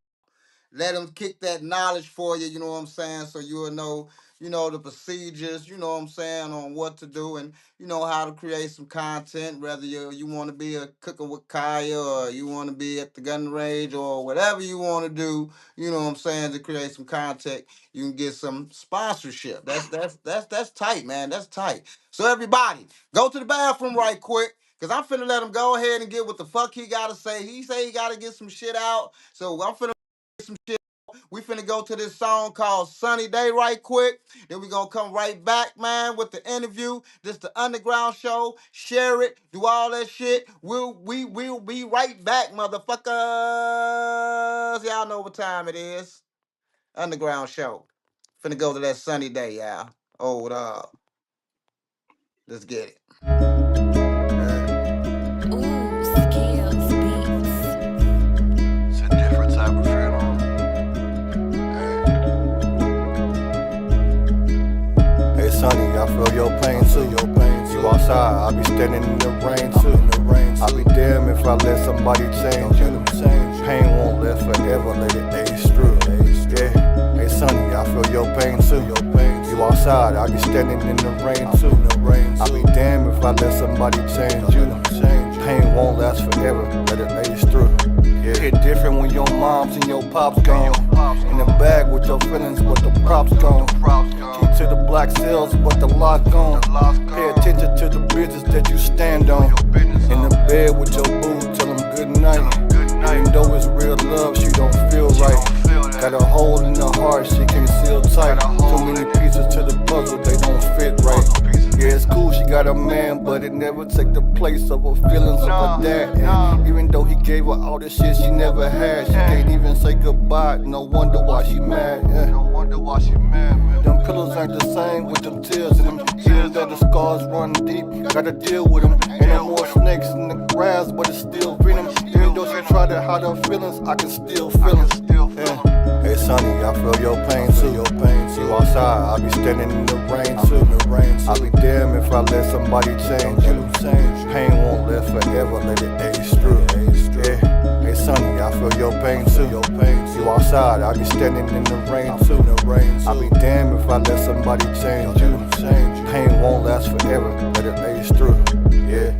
Let them kick that knowledge for you, you know what I'm saying? So you'll know, the procedures, you know what I'm saying, on what to do and how to create some content, whether you want to be a cooker with Kaya or you want to be at the gun range or whatever you want to do, you know what I'm saying, to create some content, you can get some sponsorship. That's tight, man. That's tight. So everybody, go to the bathroom right quick. Cause I'm finna let him go ahead and get what the fuck he gotta say. He say he gotta get some shit out. So I'm finna get some shit. We finna go to this song called Sunny Day right quick. Then we gonna come right back, man, with the interview. This the Underground Show. Share it, do all that shit. We'll be right back, motherfuckers. Y'all know what time it is. Underground Show. Finna go to that Sunny Day, y'all. Hold up. Let's get it. It's a different type of feeling. Hey Sonny, I feel your pain too. You outside, I be standing in the rain too. I be damn if I let somebody change you. Pain won't live forever, let it age through. Yeah. Hey Sonny, I feel your pain too. You outside, I be standing in the rain too. I be damn if I let somebody change you. Pain won't last forever, let it age through. Yeah. Hit different when your moms and your pops gone. In the bag with your feelings, but the props gone. Key to the black cells, but the lock gone. Pay attention to the bridges that you stand on. In the bed with your boo, tell them good night. Even though it's real love, she don't feel right. Got a hole in her heart, she can't seal tight. Too many pieces to the puzzle, they don't fit right. Yeah, it's cool, she got a man, but it never take the place of her feelings of her dad. And even though he gave her all the shit she never had, she can't even say goodbye. No wonder why she mad. Yeah. No wonder why she mad, man. Them pillows ain't the same with them tears in them. Even though the scars run deep, gotta deal with them. Ain't no more snakes in the grass, but it's still venom. Even though she tried to hide her feelings, I can still feel them. Yeah. Hey Sonny, I feel your pain too. You outside, I be standing in the rain too. I be damn if I let somebody change you. Pain won't live forever, let it age through. Yeah. Hey Sonny, I feel your pain too. You outside, I be standing in the rain too. I be damn if I let somebody change you. Pain won't last forever, let it age through. Yeah.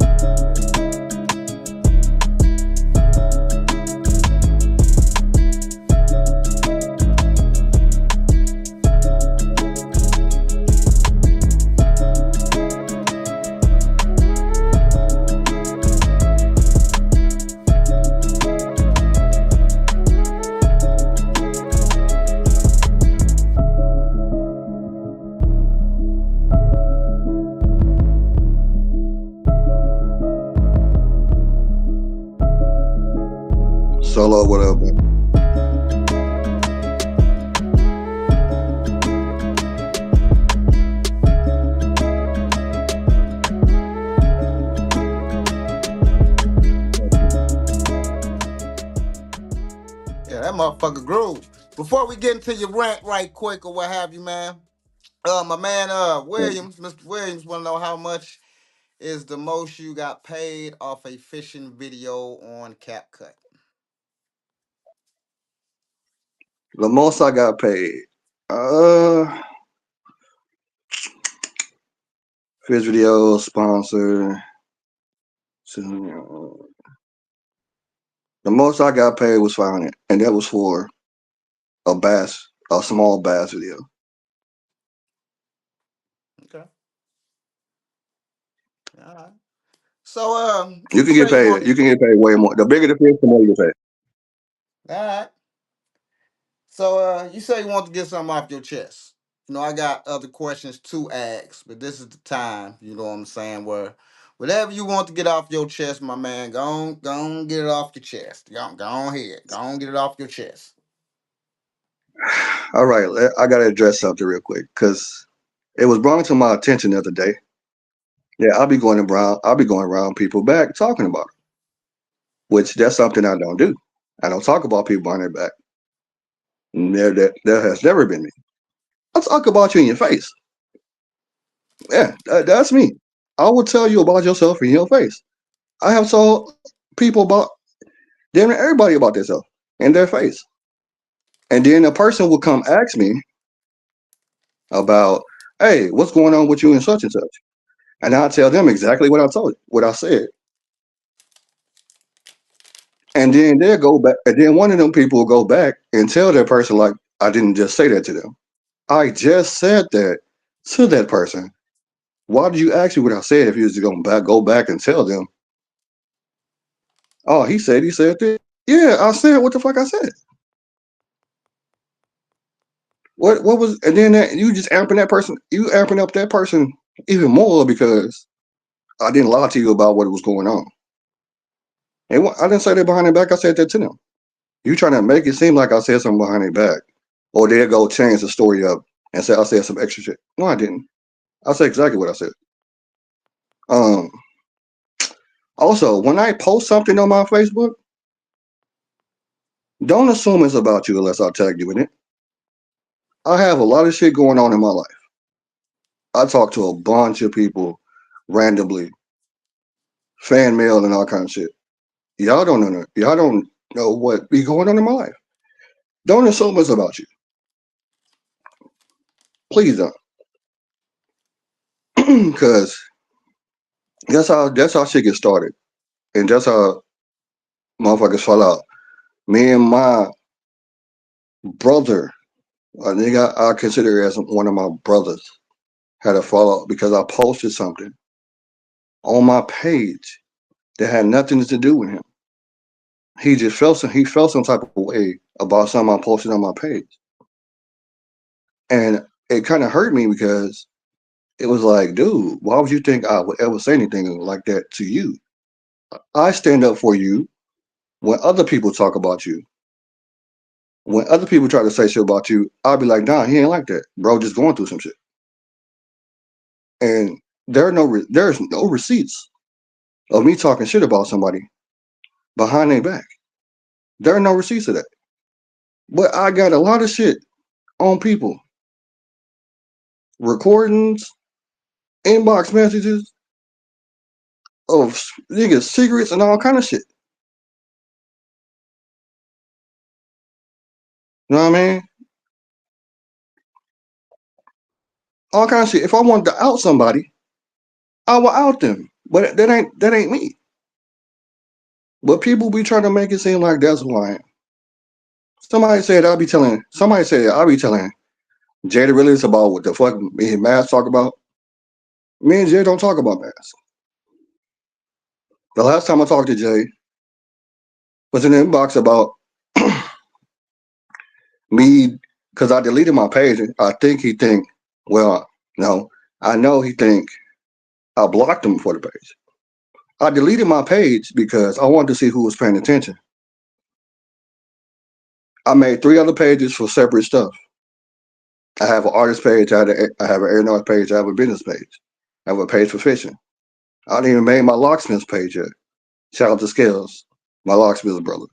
Solo, whatever. Yeah, that motherfucker groove. Before we get into your rant right quick or what have you, man. My man, Williams, Mr. Williams, want to know how much is the most you got paid off a fishing video on CapCut? The most I got paid. Fish video sponsor. The most I got paid was $500, and that was for a small bass video. Okay. All right. So, You can get say you paid. want. You can get paid way more. The bigger the fish, the more you get paid. All right. So, you say you want to get something off your chest. I got other questions to ask, but this is the time. You know what I'm saying? Where whatever you want to get off your chest, my man, go on, get it off your chest. Go on ahead. Go on, get it off your chest. All right, I gotta address something real quick because it was brought to my attention the other day. Yeah, I'll be going around people back talking about it, which that's something I don't do. I don't talk about people behind their back. That has never been me. I'll talk about you in your face. Yeah, that's me. I will tell you about yourself in your face. I have told people about damn near everybody about themselves in their face. And then a person will come ask me, about, hey, what's going on with you and such and such, and I tell them exactly what I said, and then they'll go back, and then one of them people will go back and tell that person like, I didn't just say that to them. I just said that to that person. Why did you ask me what I said if you was going to go back and tell them? Oh, he said that. Yeah, I said what the fuck I said. What was, and then you just amping that person, you amping up that person even more because I didn't lie to you about what was going on. And I didn't say that behind their back. I said that to them. You trying to make it seem like I said something behind their back, or they'll go change the story up and say I said some extra shit. No, I didn't. I said exactly what I said. Um. Also, when I post something on my Facebook, don't assume it's about you unless I tag you in it. I have a lot of shit going on in my life. I talk to a bunch of people randomly, fan mail and all kind of shit. Y'all don't know. Y'all don't know what be going on in my life. Don't assume it's about you. Please don't, because that's how shit gets started, and that's how motherfuckers fall out. Me and my brother, a nigga I consider as one of my brothers, had a fallout because I posted something on my page that had nothing to do with him. He felt some type of way about something I posted on my page. And it kind of hurt me because it was like, dude, why would you think I would ever say anything like that to you? I stand up for you when other people talk about you. When other people try to say shit about you, I'll be like, nah, he ain't like that. Bro, just going through some shit. And there's no receipts of me talking shit about somebody behind their back. There are no receipts of that. But I got a lot of shit on people. Recordings, inbox messages of niggas' secrets and all kind of shit. You know what I mean? All kind of shit. If I wanted to out somebody, I will out them. But that ain't me. But people be trying to make it seem like that's who I am. Somebody said I'll be telling Jada Realist about what the fuck me and Mass talk about. Me and Jay don't talk about Mass. The last time I talked to Jay was in the inbox about me, because I deleted my page. I think he think, well, no, I know he think I blocked him for the page. I deleted my page because I wanted to see who was paying attention. I made 3 other pages for separate stuff. I have an artist page, I have an Air North page, I have a business page. I have a page for fishing. I didn't even make my locksmith page yet. Shout out to Scales, my locksmith brother.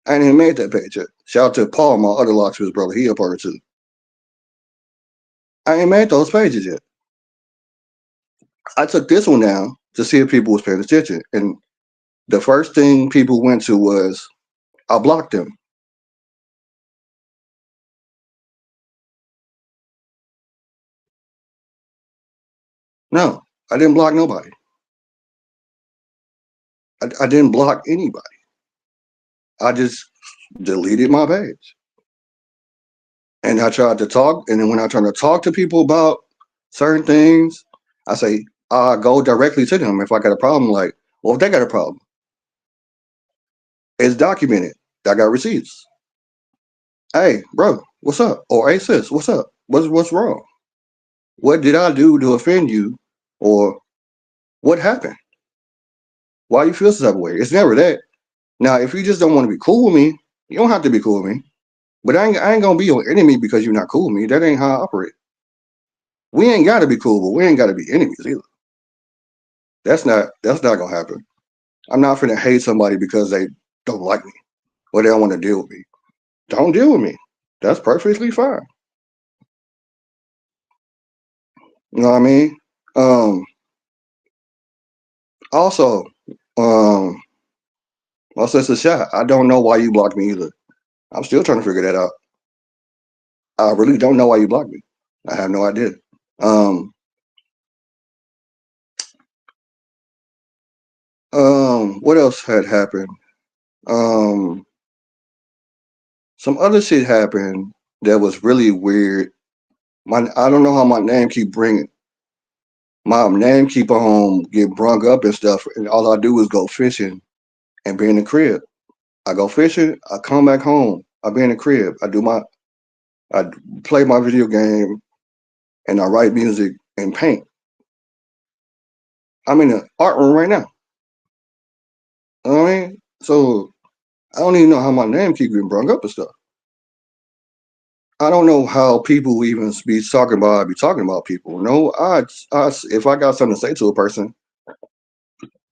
I ain't even made that page yet. Shout out to Paul, my other locksmith brother. He a part of it too. I ain't made those pages yet. I took this one down to see if people was paying attention. And the first thing people went to was, I blocked them. No, I didn't block nobody. I didn't block anybody. I just deleted my page. And I tried to talk, and then when I try to talk to people about certain things, I say, I go directly to them if I got a problem. Like, well, if they got a problem, it's documented. I got receipts. Hey, bro, what's up? Or hey, sis, what's up? What's wrong? What did I do to offend you? Or what happened? Why you feel some type of way? It's never that. Now, if you just don't want to be cool with me, you don't have to be cool with me. But I ain't gonna be your enemy because you're not cool with me. That ain't how I operate. We ain't gotta be cool, but we ain't gotta be enemies either. That's not gonna happen. I'm not finna hate somebody because they don't like me or they don't want to deal with me. Don't deal with me. That's perfectly fine. You know what I mean? Also, my sister shot. I don't know why you blocked me either. I'm still trying to figure that out. I really don't know why you blocked me. I have no idea. What else had happened? Some other shit happened that was really weird. I don't know how my name keep on get brung up and stuff, and all I do is go fishing and be in the crib. I go fishing, I come back home, I be in the crib, I play my video game, and I write music and paint. I'm in the art room right now. You know what I mean? So I don't even know how my name keep getting brung up and stuff. I don't know how people even be talking about. I be talking about people. No, if I got something to say to a person,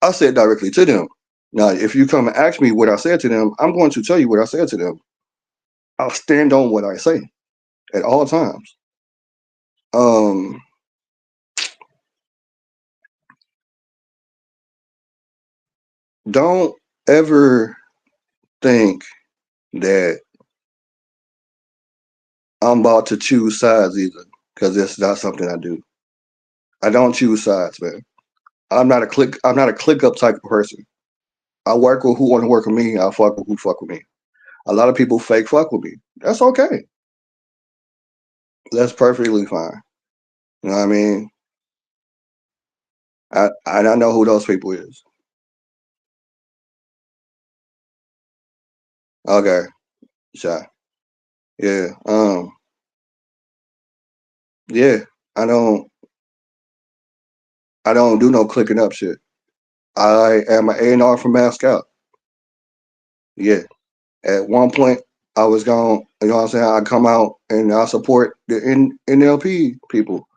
I say it directly to them. Now, if you come and ask me what I said to them, I'm going to tell you what I said to them. I'll stand on what I say at all times. Don't ever think that I'm about to choose sides either, because it's not something I do. I don't choose sides, man. I'm not a click up type of person. I work with who want to work with me. I fuck with who fuck with me. A lot of people fake fuck with me. That's okay. That's perfectly fine. You know what I mean? I know who those people is. Okay, shy. Yeah. Yeah. I don't do no clicking up shit. I am an A&R for Mascot. Yeah. At one point, I was going. You know what I'm saying? I come out and I support the NLP people.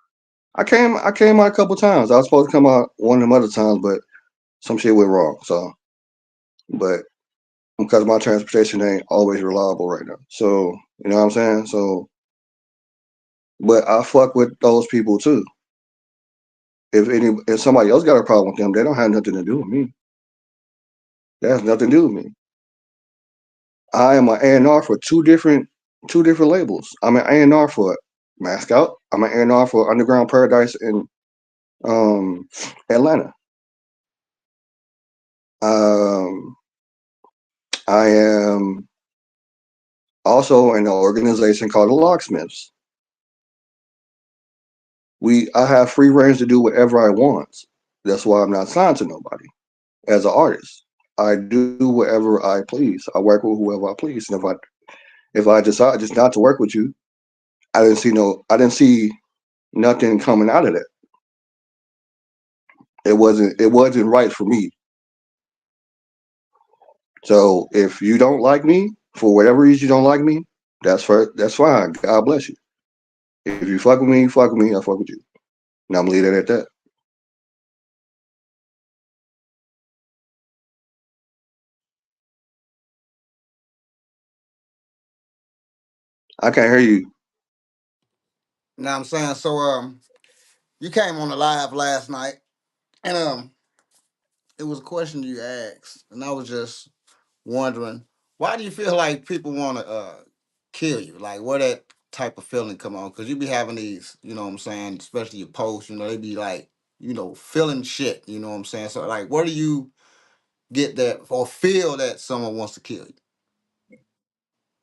I came out a couple times. I was supposed to come out one of them other times, but some shit went wrong. So, but because my transportation ain't always reliable right now. So, you know what I'm saying? So, but I fuck with those people too. If somebody else got a problem with them, they don't have nothing to do with me. That has nothing to do with me. I am an A&R for two different labels. I'm an A&R for Mascot. I'm an A&R for Underground Paradise in Atlanta. I am also in an organization called the Locksmiths. I have free range to do whatever I want. That's why I'm not signed to nobody as an artist. I do whatever I please. I work with whoever I please. And if I decide just not to work with you, I didn't see nothing coming out of that. It wasn't right for me. So if you don't like me, for whatever reason you don't like me, that's fine. God bless you. If you fuck with me, fuck with me, I fuck with you. And I'm leaving it at that. I can't hear you. You know what I'm saying? So you came on the live last night, and it was a question you asked, and I was just wondering, why do you feel like people want to kill you? Like, where that type of feeling come on? Because you be having these, you know what I'm saying, especially your posts, they be like, feeling shit, you know what I'm saying? So, like, where do you get that or feel that someone wants to kill you?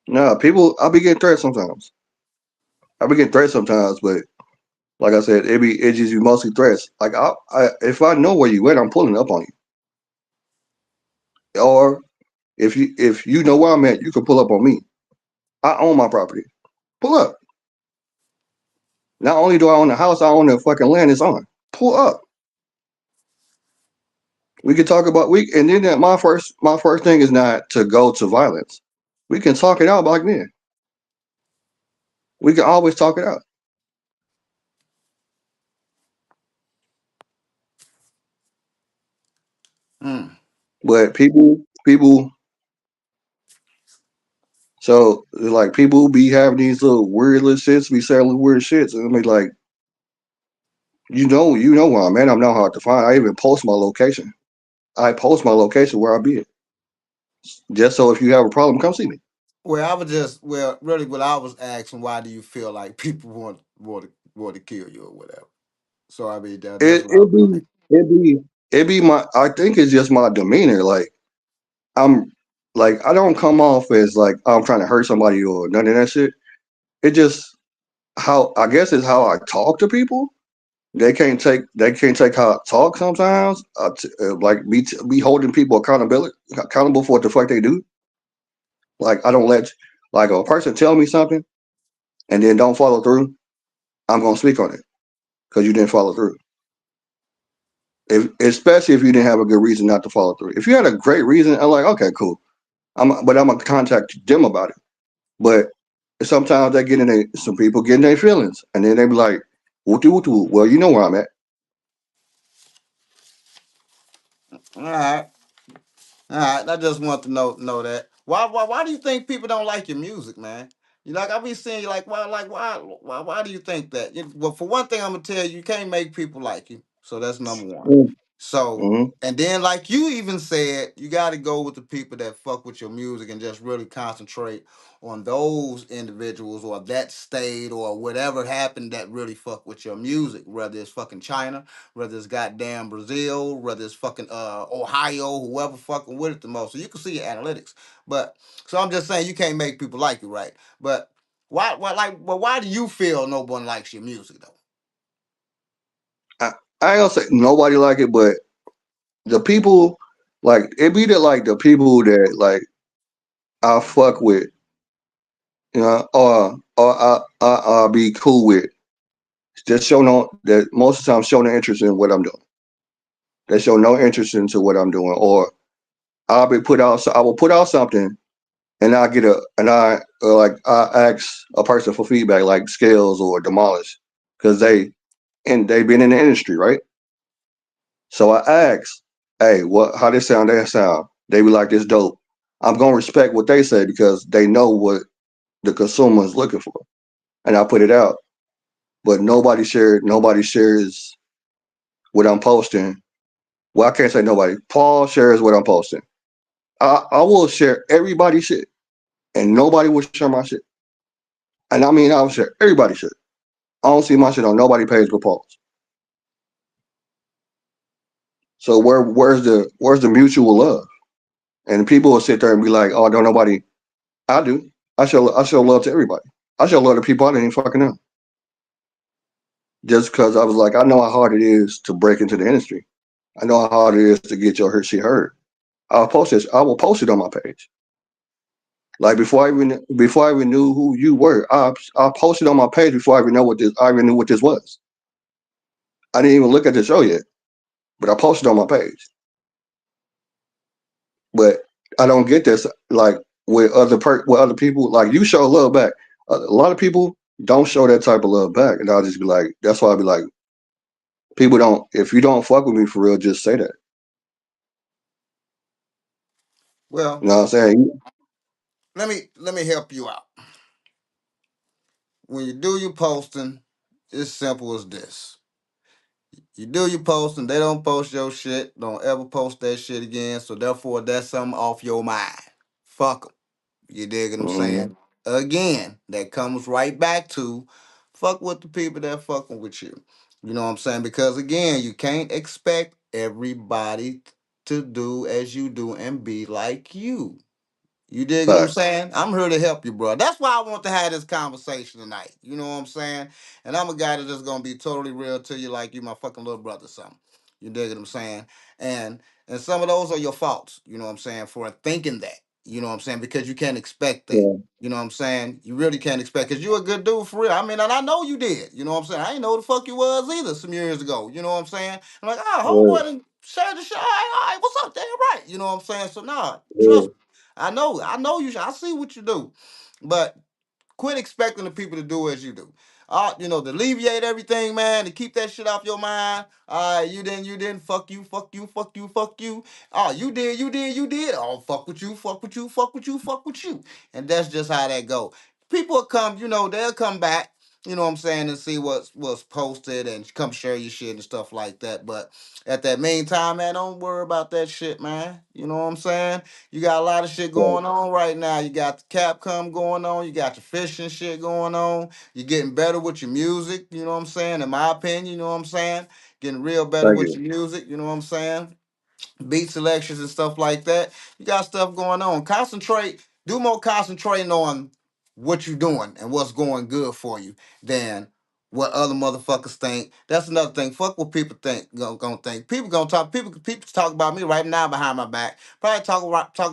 No, I'll be getting threats sometimes. But like I said, it just be mostly threats. Like if I know where you at, I'm pulling up on you. Or if you know where I'm at, you can pull up on me. I own my property. Pull up. Not only do I own the house, I own the fucking land it's on. Pull up. We can talk about and then my first thing is not to go to violence. We can talk it out like men. We can always talk it out. But people so like people be having these little weird little shits, be selling weird shits, and I mean like, you know where I'm at. I'm not hard to find. I even post my location. I post my location where I be at. Just so if you have a problem, come see me. Really what I was asking, why do you feel like people want to kill you or whatever. So I mean that's It what I it was be saying. it be it be my. I think it's just my demeanor. Like I'm like I don't come off as like I'm trying to hurt somebody or none of that shit. It just how I guess it's how I talk to people. They can't take how I talk sometimes. Like me holding people accountable for what the fuck they do. Like I don't let like a person tell me something and then don't follow through. I'm gonna speak on it because you didn't follow through. Especially if you didn't have a good reason not to follow through. If you had a great reason, I'm like, okay, cool. But I'm gonna contact them about it. But sometimes some people get in their feelings, and then they be like, "Wooty wooty." Well, you know where I'm at. All right. All right, I just want to know that. Why do you think people don't like your music, man? You like I be seeing you why do you think that? Well, for one thing, I'm gonna tell you, you can't make people like you. So that's number one. So Mm-hmm. and then like you even said, you got to go with the people that fuck with your music and just really concentrate on those individuals or that state or whatever happened that really fuck with your music, whether it's fucking China, whether it's goddamn Brazil, whether it's fucking Ohio, whoever fucking with it the most. So you can see your analytics. But so I'm just saying you can't make people like you, right? But why do you feel no one likes your music though? I, I ain't gonna say nobody like it, but the people like it be the people that like I fuck with, or I be cool with. Just show no that most of the time show no interest in what I'm doing. They show no interest into what I'm doing, or I will put out something, and I get a and like I ask a person for feedback, like scales or demolish, because they've been in the industry, right? So I ask, hey, how this sound? That sound? They be like, this dope. I'm gonna respect what they say because they know what the consumer is looking for, and I put it out. But nobody shares what I'm posting. Well, I can't say nobody. Paul shares what I'm posting. I will share everybody's shit, and nobody will share my shit. And I mean, I will share everybody's shit. I don't see my shit on nobody's page but Paul's. So where's the mutual love? And people will sit there and be like, oh, don't nobody. I do. I show love to everybody. I show love to people I didn't even fucking know. Just because I was like, I know how hard it is to break into the industry. I know how hard it is to get your shit heard. I'll post this. I will post it on my page. Like before I even knew who you were, I posted on my page before I even knew what this was. I didn't even look at the show yet, but I posted on my page. But I don't get this like with other people. Like you show love back. A lot of people don't show that type of love back, and I'll just be like, that's why I'll be like, people don't. If you don't fuck with me for real, just say that. You Well, know what I'm saying? let me help you out. When you do your posting, it's simple as this. You do your posting, they don't post your shit. Don't ever post that shit again. So therefore, that's something off your mind. Fuck 'em. You dig what I'm Mm-hmm. saying? Again, that comes right back to fuck with the people that fucking with you. You know what I'm saying? Because again, you can't expect everybody to do as you do and be like you. You dig what I'm Facts. saying? I'm here to help you, bro. That's why I want to have this conversation tonight. You know what I'm saying? And I'm a guy that's just gonna be totally real to you, like you my fucking little brother, or something. You dig what I'm saying? And and some of those are your faults. You know what I'm saying? For thinking that. You know what I'm saying? Because you can't expect that. Yeah. You know what I'm saying? You really can't expect because you're a good dude for real. I mean, and I know you did. You know what I'm saying? I ain't know who the fuck you was either some years ago. You know what I'm saying? I'm like, Yeah. homeboy done shared the shit. All right, what's up? Damn right. You know what I'm saying? So nah, Yeah. trust me. I know you. I see what you do, but quit expecting the people to do as you do. To alleviate everything, man, to keep that shit off your mind. You didn't, fuck you, fuck you, fuck you, fuck you. Oh, you did. Oh, fuck with you, fuck with you, fuck with you, fuck with you. And that's just how that go. People will come, they'll come back. you know what I'm saying, and see what's posted and come share your shit and stuff like that. But at that meantime, man, don't worry about that shit, man. You know what I'm saying? You got a lot of shit Right. going on right now. You got the Capcom going on, you got your fishing shit going on, you're getting better with your music, you know what I'm saying? In my opinion, you know what I'm saying? Getting real better Thank with you. your music, you know what I'm saying? Beat selections and stuff like that. You got stuff going on. Concentrate, do more concentrating on what you're doing and what's going good for you than what other motherfuckers think. That's another thing. Fuck what people think. Gonna think. People gonna talk. People talk about me right now behind my back. Probably talk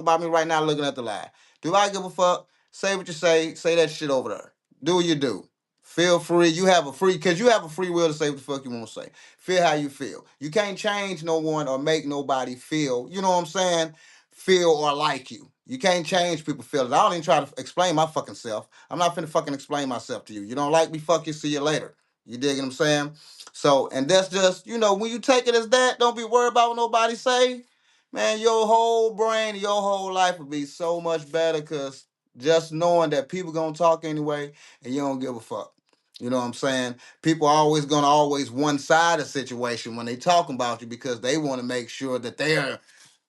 about me right now looking at the live. Do I give a fuck? Say what you say. Say that shit over there. Do what you do. Feel free. You have a free, cause you have a free will to say what the fuck you want to say. Feel how you feel. You can't change no one or make nobody feel, you know what I'm saying, feel or like you. You can't change people's feelings. I don't even try to explain my fucking self. I'm not finna fucking explain myself to you. You don't like me, fuck you, see you later. You dig what I'm saying? So, and that's just, when you take it as that, don't be worried about what nobody say. Man, your whole brain, your whole life will be so much better because just knowing that people gonna talk anyway and you don't give a fuck. You know what I'm saying? People are always gonna always one side a situation when they talking about you because they want to make sure that they are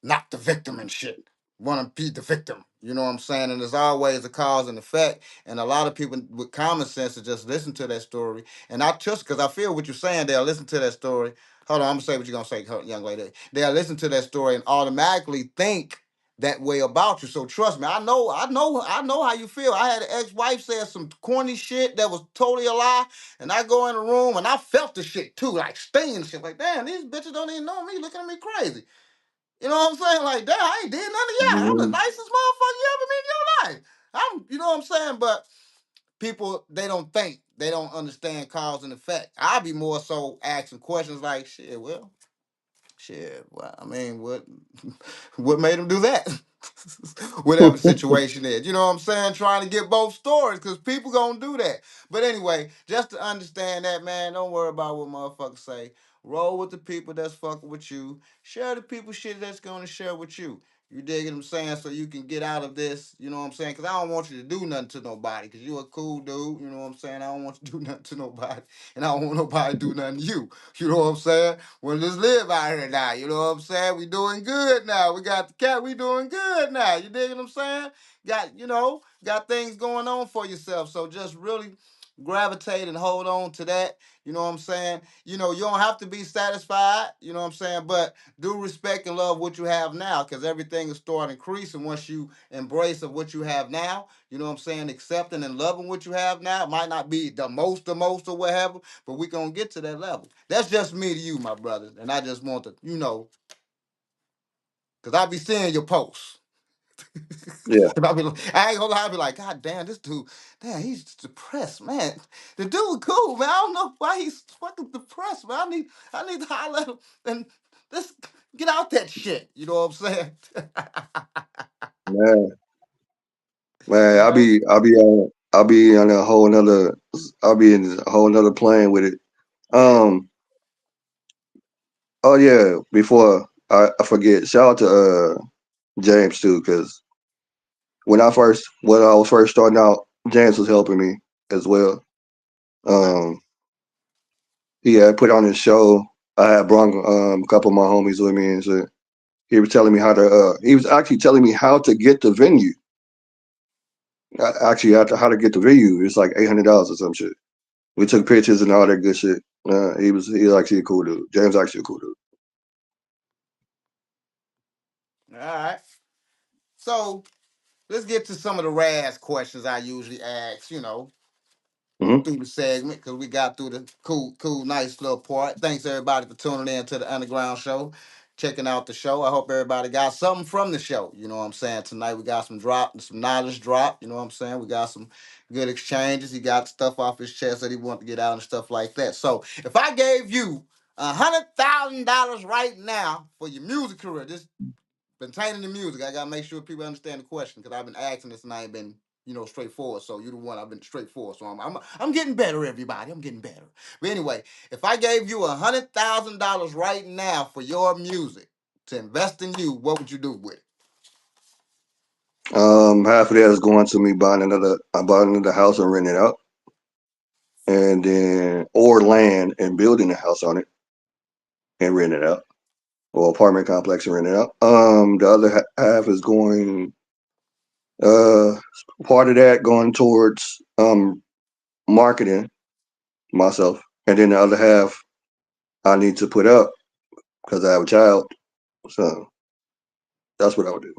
not the victim and shit. Want to be the victim. You know what I'm saying? And there's always a cause and effect. And a lot of people with common sense to just listen to that story. And I just because I feel what you're saying, they'll listen to that story. Hold on, I'm gonna say what you're gonna say, young lady. They'll listen to that story and automatically think that way about you. So trust me, I know how you feel. I had an ex-wife say some corny shit that was totally a lie, and I go in the room and I felt the shit too, like stinging shit. Like, damn, these bitches don't even know me, looking at me crazy. You know what I'm saying? Like, damn, I ain't did nothing to y'all. I'm the Mhm. nicest motherfucker you ever met in your life. You know what I'm saying? But people, they don't think, they don't understand cause and effect. I'll be more so asking questions like, shit, well, shit, well, I mean, what what made him do that? Whatever the situation is. You know what I'm saying? Trying to get both stories because people gonna do that. But anyway, just to understand that, man, don't worry about what motherfuckers say. Roll with the people that's fucking with you. Share the people shit that's gonna share with you. You dig what I'm saying? So you can get out of this, you know what I'm saying? Because I don't want you to do nothing to nobody because you're a cool dude, you know what I'm saying? I don't want you to do nothing to nobody. And I don't want nobody to do nothing to you. You know what I'm saying? We'll just live out here now. You know what I'm saying? We doing good now. We got the cat. We doing good now. You dig what I'm saying? Got things going on for yourself. So just really gravitate and hold on to that. You know what I'm saying? You don't have to be satisfied. You know what I'm saying? But do respect and love what you have now because everything is starting increasing once you embrace of what you have now. You know what I'm saying? Accepting and loving what you have now. It might not be the most or whatever, but we gonna get to that level. That's just me to you, my brother. And I just want to, because I be seeing your posts. Yeah. And I ain't gonna lie, I be like, God damn, this dude, damn, he's depressed, man. The dude cool, man. I don't know why he's fucking depressed, man. I need to holler at him and let's get out that shit. You know what I'm saying? Man, man, You know? I'll be on a whole nother, I'll be in a whole nother plane with it. Um, oh yeah, before I forget, shout out to James too, because when I was first starting out, James was helping me as well. Okay. Um, he had put on his show. I had brought a couple of my homies with me and shit. He was telling me he was actually telling me how to get the venue. Actually, how to get the venue. It's like $800 or some shit. We took pictures and all that good shit. He was actually a cool dude. James actually a cool dude. All right. So let's get to some of the Razz questions I usually ask, Hmm. through the segment because we got through the cool, nice little part. Thanks everybody for tuning in to the Underground Show, checking out the show. I hope everybody got something from the show. You know what I'm saying? Tonight we got some knowledge drop. You know what I'm saying? We got some good exchanges. He got stuff off his chest that he wanted to get out and stuff like that. So if I gave you $100,000 right now for your music career, just pertaining to music, I gotta make sure people understand the question because I've been asking this and I ain't been, straightforward. So you the one I've been straightforward. So I'm getting better, everybody. I'm getting better. But anyway, if I gave you $100,000 right now for your music to invest in you, what would you do with it? Half of that is going to me buying another house and renting it out. and then or land and building a house on it and renting it out, or apartment complex and renting it out. The other half is going part of that going towards marketing myself, and then the other half I need to put up because I have a child. So that's what I would do.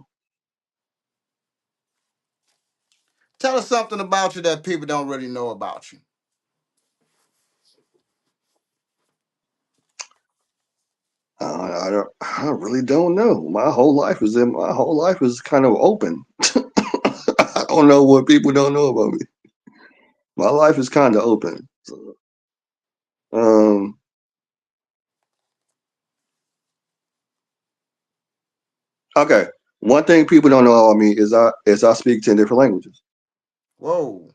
Tell us something about you that people don't really know about you. I really don't know. My whole life is kind of open. I don't know what people don't know about me. My life is kind of open. So, um, okay. One thing people don't know about me is I speak 10 different languages. Whoa.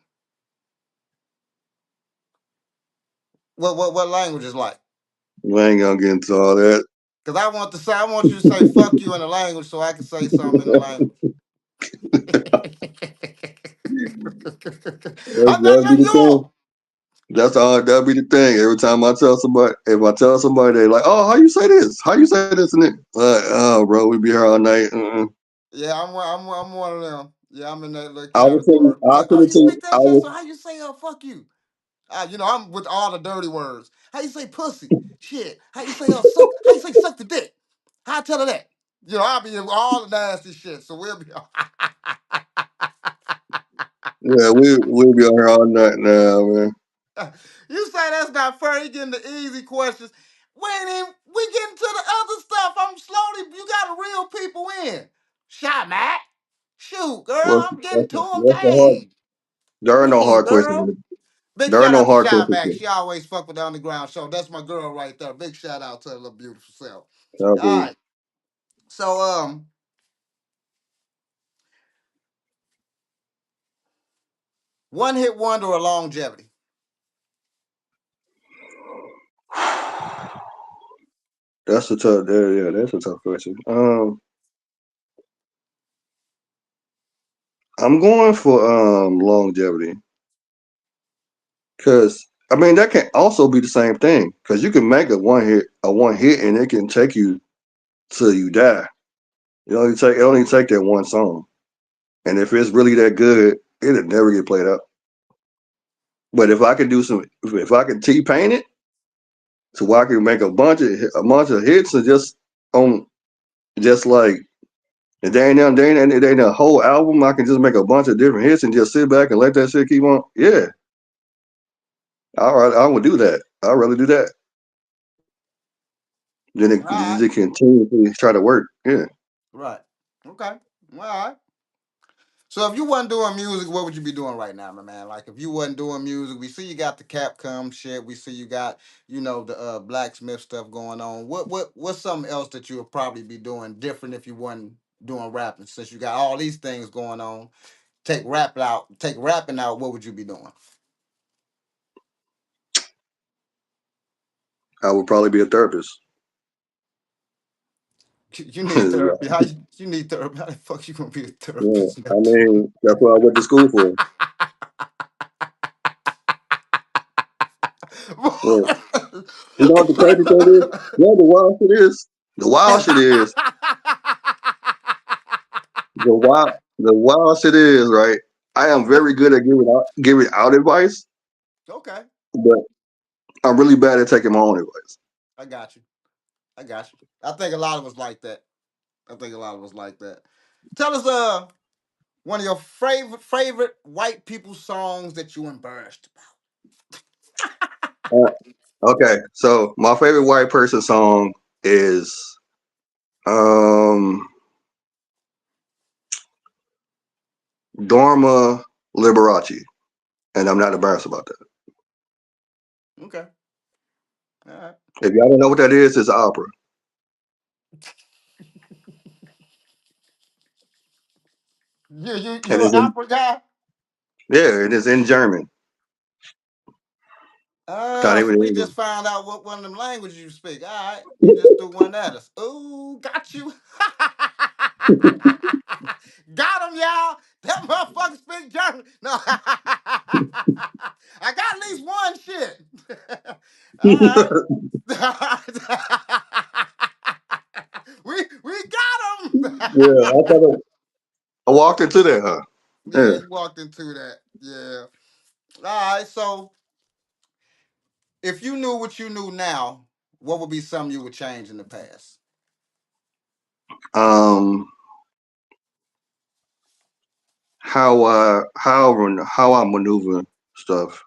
What language is like? We ain't gonna get into all that. Because I want you to say fuck you in the language so I can say something in the language. I'm not That'll be letting the you thing. off. That's all. That'll be the thing. Every time I tell somebody, if I tell somebody, they like, "Oh, how you say this? How you say this?" And it, like, "Oh, bro, we be here all night." Yeah, I'm one of them. Yeah, I'm in that little I was saying, category. I Oh, could have you speak told, I that shit? was, So how you say fuck you? I'm with all the dirty words. How you say pussy? Shit. How you say suck? How you say suck the dick? How I tell her that? I'll be in all the nasty shit. So we'll be. yeah, we'll be on here all night now, man. You say that's not fair. You getting the easy questions. We getting to the other stuff. I'm slowly. You got to reel people in. Shot, Matt. Shoot, girl. I'm getting to them. What's the hard? Dang. There are no Dang, hard girl. questions. Big There are shout no out to hard Shy questions. Mac. She always fuck with the Underground Show. That's my girl right there. Big shout out to her little beautiful self. All Okay. right. So one hit wonder or longevity? That's a tough. Yeah, that's a tough question. I'm going for longevity because I mean that can also be the same thing because you can make a one hit, and it can take you till you die. It only take that one song, and if it's really that good, it'll never get played out. But if I can T-paint it, so I can make a bunch of hits and just like it ain't a whole album. I can just make a bunch of different hits and just sit back and let that shit keep on. Yeah, all right, I would do that. I'd rather do that than All right. it continuously try to work. Yeah, Right. Okay. All right. So if you wasn't doing music, what would you be doing right now, my man? Like if you wasn't doing music, we see you got the Capcom shit. We see you got, the blacksmith stuff going on. What's something else that you would probably be doing different if you wasn't doing rapping? Since you got all these things going on, take rapping out, what would you be doing? I would probably be a therapist. You need therapy. You need therapy? How the fuck you gonna be a Yeah, therapist? I mean that's what I went to school for. Yeah. You know what the crazy thing is? Yeah, the wild shit is. The wild shit is. The wild shit is right. I am very good at giving out advice, Okay, but I'm really bad at taking my own advice. I got you. I got you. I think a lot of us like that. I think a lot of us like that. Tell us one of your favorite white people songs that you embarrassed Uh, okay, so my favorite white person song is um Dorma Liberace, and I'm not embarrassed about that. about. Okay. All right. If y'all don't know what that is, it's opera, and You an opera guy? it is in German. Not So even in we English. just found out what one of them languages you speak. All right. You just threw one at us. Ooh, got you. Got him, y'all. That motherfucker speak German. No. I got at least one shit. All right. we got him. Yeah, I walked into that, huh? Yeah, Yeah. you walked into that. Yeah. All right. So if you knew what you knew now, what would be something you would change in the past? Um, how I maneuver stuff,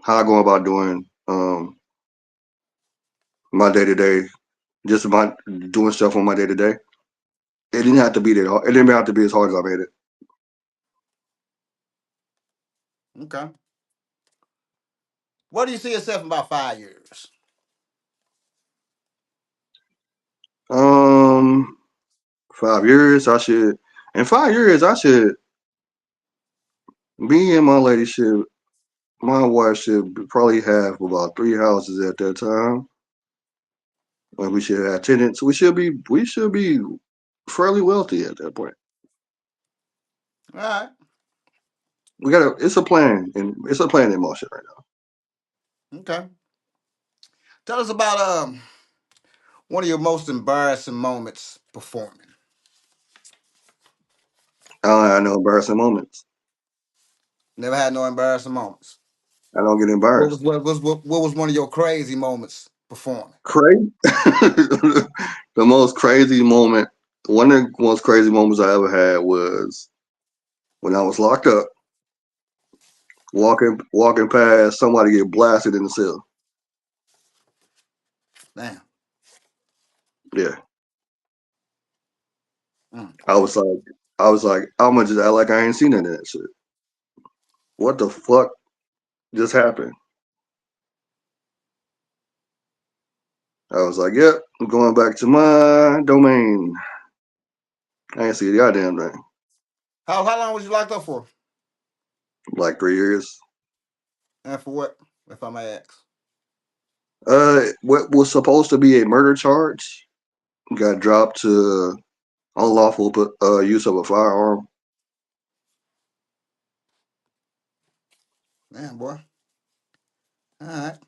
how I go about doing my day to day, just about doing stuff on my day to day. It didn't have to be that hard. It didn't have to be as hard as I made it. Okay. What do you see yourself in about 5 years? Um, 5 years, in 5 years, I should, me and my lady should, my wife should probably have about 3 houses at that time. And we should have tenants. We should be fairly wealthy at that point. All right. It's a plan in motion right Okay. Tell us about one of your most embarrassing moments performing. now. I know embarrassing moments. Never had no embarrassing moments. I don't get What was embarrassed. what was one of your crazy moments performing? Crazy. The most crazy moment, one of the most crazy moments I ever had was when I was locked up, walking past somebody get blasted in the cell. Damn. Yeah. Mm. I was like, I'm gonna just act like I ain't seen none of that shit. What the fuck just happened? I was like, yep, I'm going back to my domain. I ain't see a goddamn thing. How long was you locked up for? Like 3 years. And for what, if I may ask? What was supposed to be a murder charge got dropped to unlawful use of a firearm. Damn, boy. All right.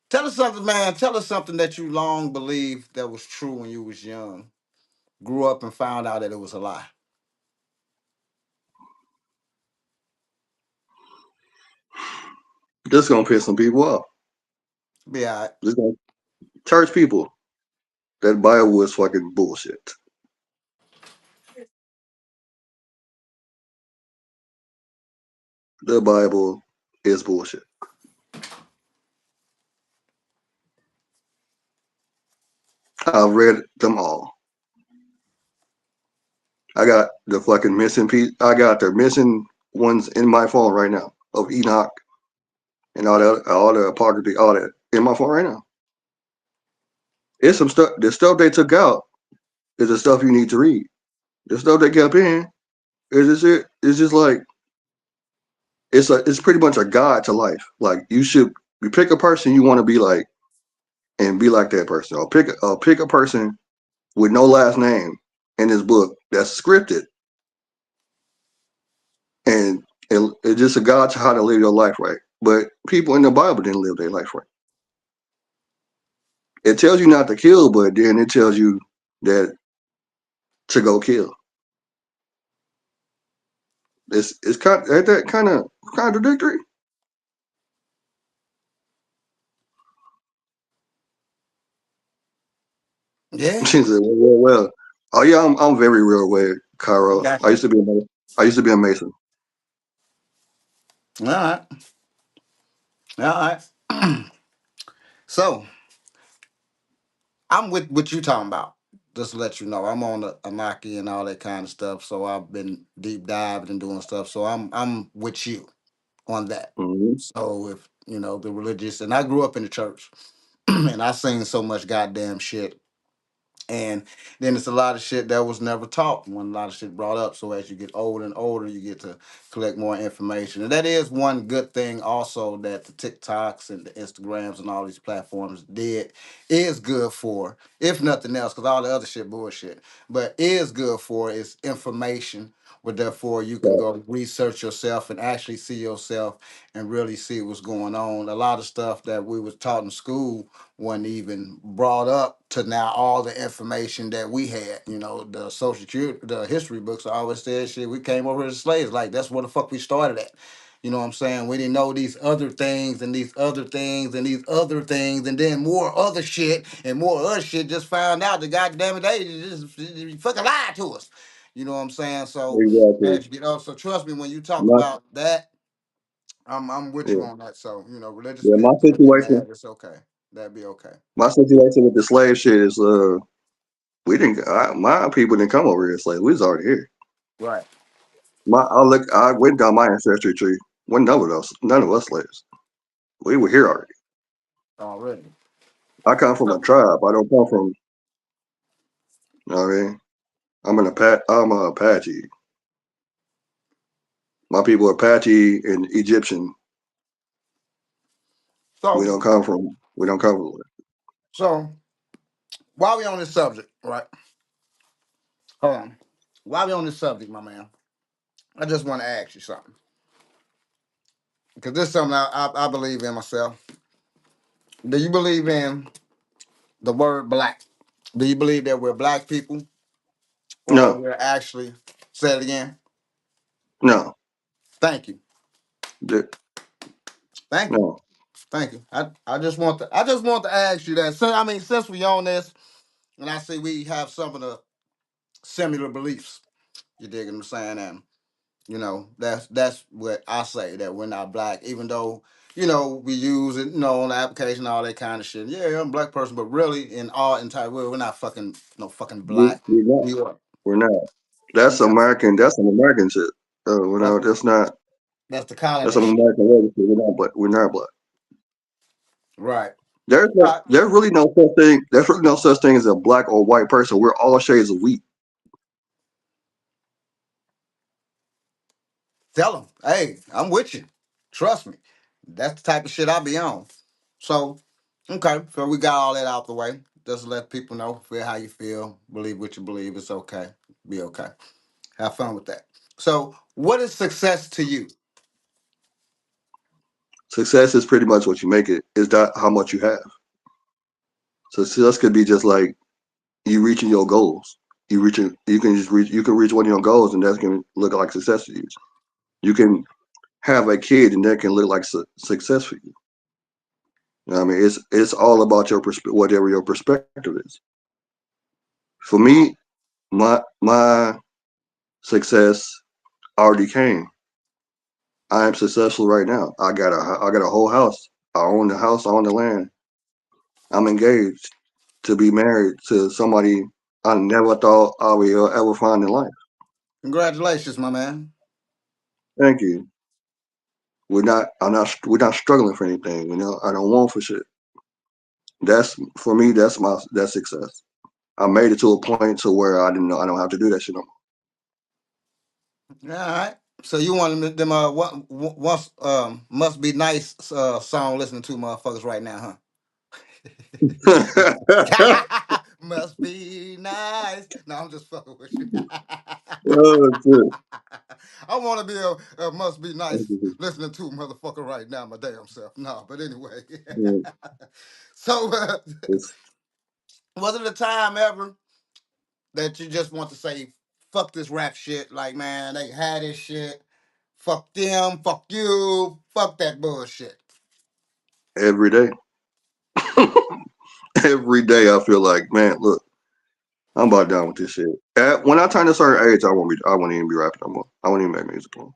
Tell us something, man. Tell us something that you long believed that was true when you was young. Grew up and found out that it was a lie. This gonna piss some people off. Be all right. This gonna church people. That Bible was fucking bullshit. The Bible is bullshit. I've read them all. I got the fucking missing piece. I got the missing ones in my phone right now of Enoch and all the apocryphy, all that in my phone right now. It's some stuff. The stuff they took out is the stuff you need to read. The stuff they kept in is just it. It's just like it's pretty much a guide to life. Like you pick a person you want to be like and be like that person. Or pick a person with no last name in this book that's scripted and it's just a guide to how to live your life right. But people in the Bible didn't live their life right. It tells you not to kill, but then it tells you that to go kill. It's kind ain't that kind of contradictory. Yeah. She said, well. Oh yeah, I'm very real with Cairo. Got you. I used to be a Mason. All right. All right. So I'm with what you talking about. Just to let you know, I'm on the Anaki and all that kind of stuff. So I've been deep diving and doing stuff. So I'm with you on that. Mm-hmm. So if you know the religious, and I grew up in the church, and I seen so much goddamn shit. And then it's a lot of shit that was never taught when a lot of shit brought up. So as you get older and older, you get to collect more information. And that is one good thing also that the TikToks and the Instagrams and all these platforms did is good for, if nothing else, because all the other shit bullshit. But is good for is information but therefore you can Right. go research yourself and actually see yourself and really see what's going on. A lot of stuff that we was taught in school wasn't even brought up to now all the information that we had. You know, the social security, the history books always said shit, we came over as slaves. Like that's where the fuck we started at. You know what I'm saying? We didn't know these other things and these other things and these other things and then more other shit and more other shit. Just found out the goddamn it, they just fucking lied to us. You know what I'm saying? So Exactly. as you get up, so trust me when you talk My about that, I'm with you yeah. on that. So you know, religious Yeah, people can be mad. It's okay. That'd be okay. my situation with the slave shit is we didn't my people didn't come over here as slaves. We was already here. Right. I went down my ancestry tree. When none of us slaves. We were here already. Already. I come from a tribe. I don't come from, you know what I mean? I'm a Apache. My people are Apache and Egyptian. So We don't come from so while we on this subject, right? Hold on. While we on this subject, my man, I just want to ask you something. Because this is something I believe in myself. Do you believe in the word black? Do you believe that we're black people or no, we're actually, say it again? no, Thank you. the- Thank you. no. Thank you. I just want to ask you that. So I mean, since we on this, and I see we have some of the similar beliefs. You dig what I'm saying? And you know, that's what I say that we're not black, even though you know we use it, you know, on the application, all that kind of shit. Yeah, I'm a black person, but really, in our entire world, we're not fucking no fucking black. We're not. We are. We're not. That's Okay. American. That's an American shit. You That's know, that's not. that's the That's colony an shit. American legacy. We're not black. We're not black. Right. All right. There's really no such thing. There's really no such thing as a black or white person. We're all shades of wheat. Tell them, hey, I'm with you. Trust me. That's the type of shit I be on. So, okay. So we got all that out the way. Just let people know, feel how you feel, believe what you believe. It's okay. Be okay. Have fun with that. So, what is success to you? Success is pretty much what you make it. Is that how much you have? So success could be just like you reaching your goals. You can just reach. You can reach one of your goals, and that can look like success to you. You can have a kid, and that can look like success for you. You know what I mean, it's all about your whatever your perspective is. For me, my success already came. I am successful right now. I got a whole house. I own the house. I own the land. I'm engaged to be married to somebody I never thought I would ever find in life. Congratulations, my man. Thank you. We're not struggling for anything. You know, I don't want for shit. That's for me. That's success. I made it to a point to where I didn't know I don't have to do that shit no All right. So you want them once must be nice song listening to motherfuckers right now, huh? more. Must be nice. No, I'm just fucking with you. Oh, shit. I want to be a must be nice listening to a motherfucker right now, my damn self. No, but anyway. So, It's was it a time ever that you just want to say, fuck this rap shit? Like, man, they had this shit. Fuck them. Fuck you. Fuck that bullshit. every day. Every day I feel like, man, look, I'm about done with this shit. When I turn a certain age, I won't even be rapping no more. I won't even make music no more.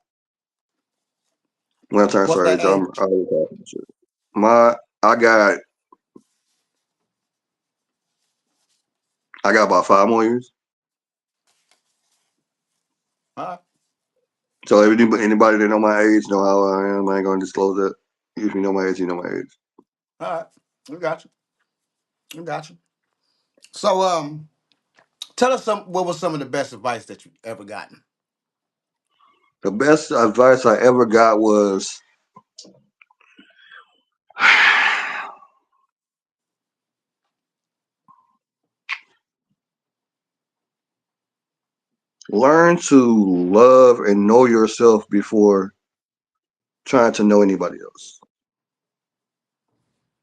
When I turn a What's certain that age, age? I will rapping shit. My I got I got about 5 more years. All right. So if anybody that know my age know how I am. I ain't gonna disclose that. If you know my age, you know my age. All right. We got you. We got you. So, tell us what was some of the best advice that you ever gotten? The best advice I ever got was Learn to love and know yourself before trying to know anybody else.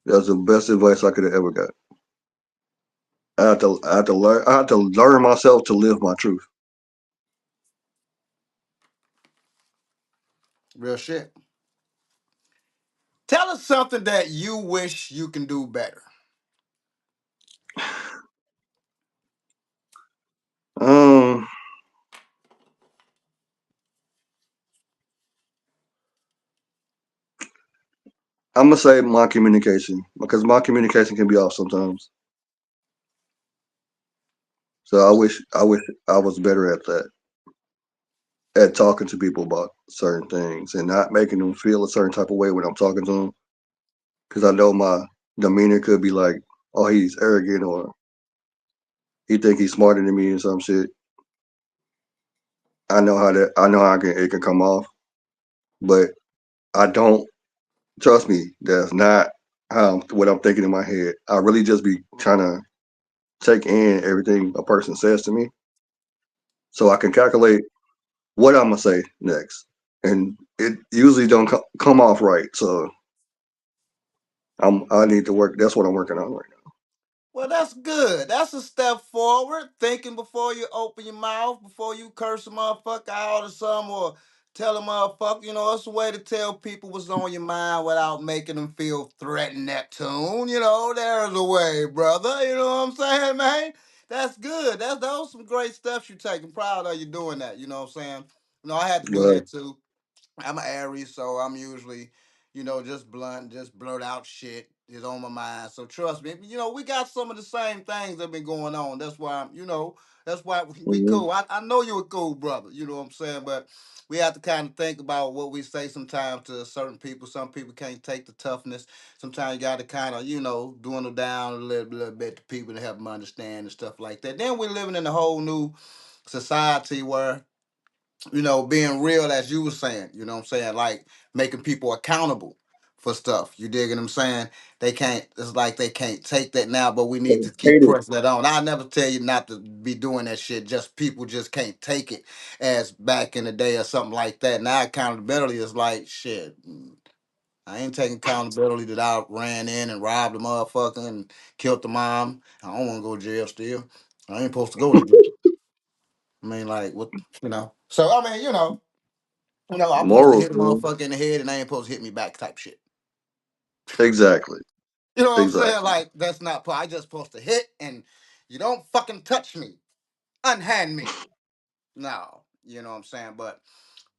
That's the best advice I could have ever got. I had to learn myself to live my truth. Real shit. Tell us something that you wish you can do better. Um, I'm gonna say my communication because my communication can be off sometimes. So I wish I was better at that, at talking to people about certain things and not making them feel a certain type of way when I'm talking to them. Because I know my demeanor could be like, oh, he's arrogant or he think he's smarter than me or some shit. I know how it can come off, but I don't trust me. That's not what I'm thinking in my head. I really just be trying to take in everything a person says to me, so I can calculate what I'm gonna say next, and it usually don't come off right. So I need to work. That's what I'm working on right now. Well, that's good. That's a step forward. Thinking before you open your mouth, before you curse a motherfucker out or something, or tell a motherfucker, it's a way to tell people what's on your mind without making them feel threatened, Neptune. There's a way, brother. You know what I'm saying, man? That's good. That was some great steps you take. I'm proud of you doing that. You know what I'm saying? I had to do Right. that too. I'm an Aries, so I'm usually, just blunt, just blurt out shit is on my mind. So trust me, we got some of the same things that been going on. That's why that's why we Hmm. cool. I know you're a cool brother. You know what I'm saying? But we have to kind of think about what we say sometimes to certain people. Some people can't take the toughness. Sometimes you got to kind of, dwindle down a little bit to people to help them understand and stuff like that. Then we're living in a whole new society where being real, as you were saying, like making people accountable for stuff. You digging what I'm saying? It's like they can't take that now, but we need to keep Hate it. pressing that on. I never tell you not to be doing that shit. Just people just can't take it as back in the day or something like that. Now accountability is like shit. I ain't taking accountability that I ran in and robbed the motherfucker and killed the mom. I don't want to go to jail still. I ain't supposed to go to jail. I mean, like, what, So, I mean, I'm supposed to Morals, hit a man. motherfucker in the head and they ain't supposed to hit me back type shit. Exactly. You know what I'm saying? Exactly. Like, that's not, I just supposed to hit and you don't fucking touch me. Unhand me. No. You know what I'm saying? But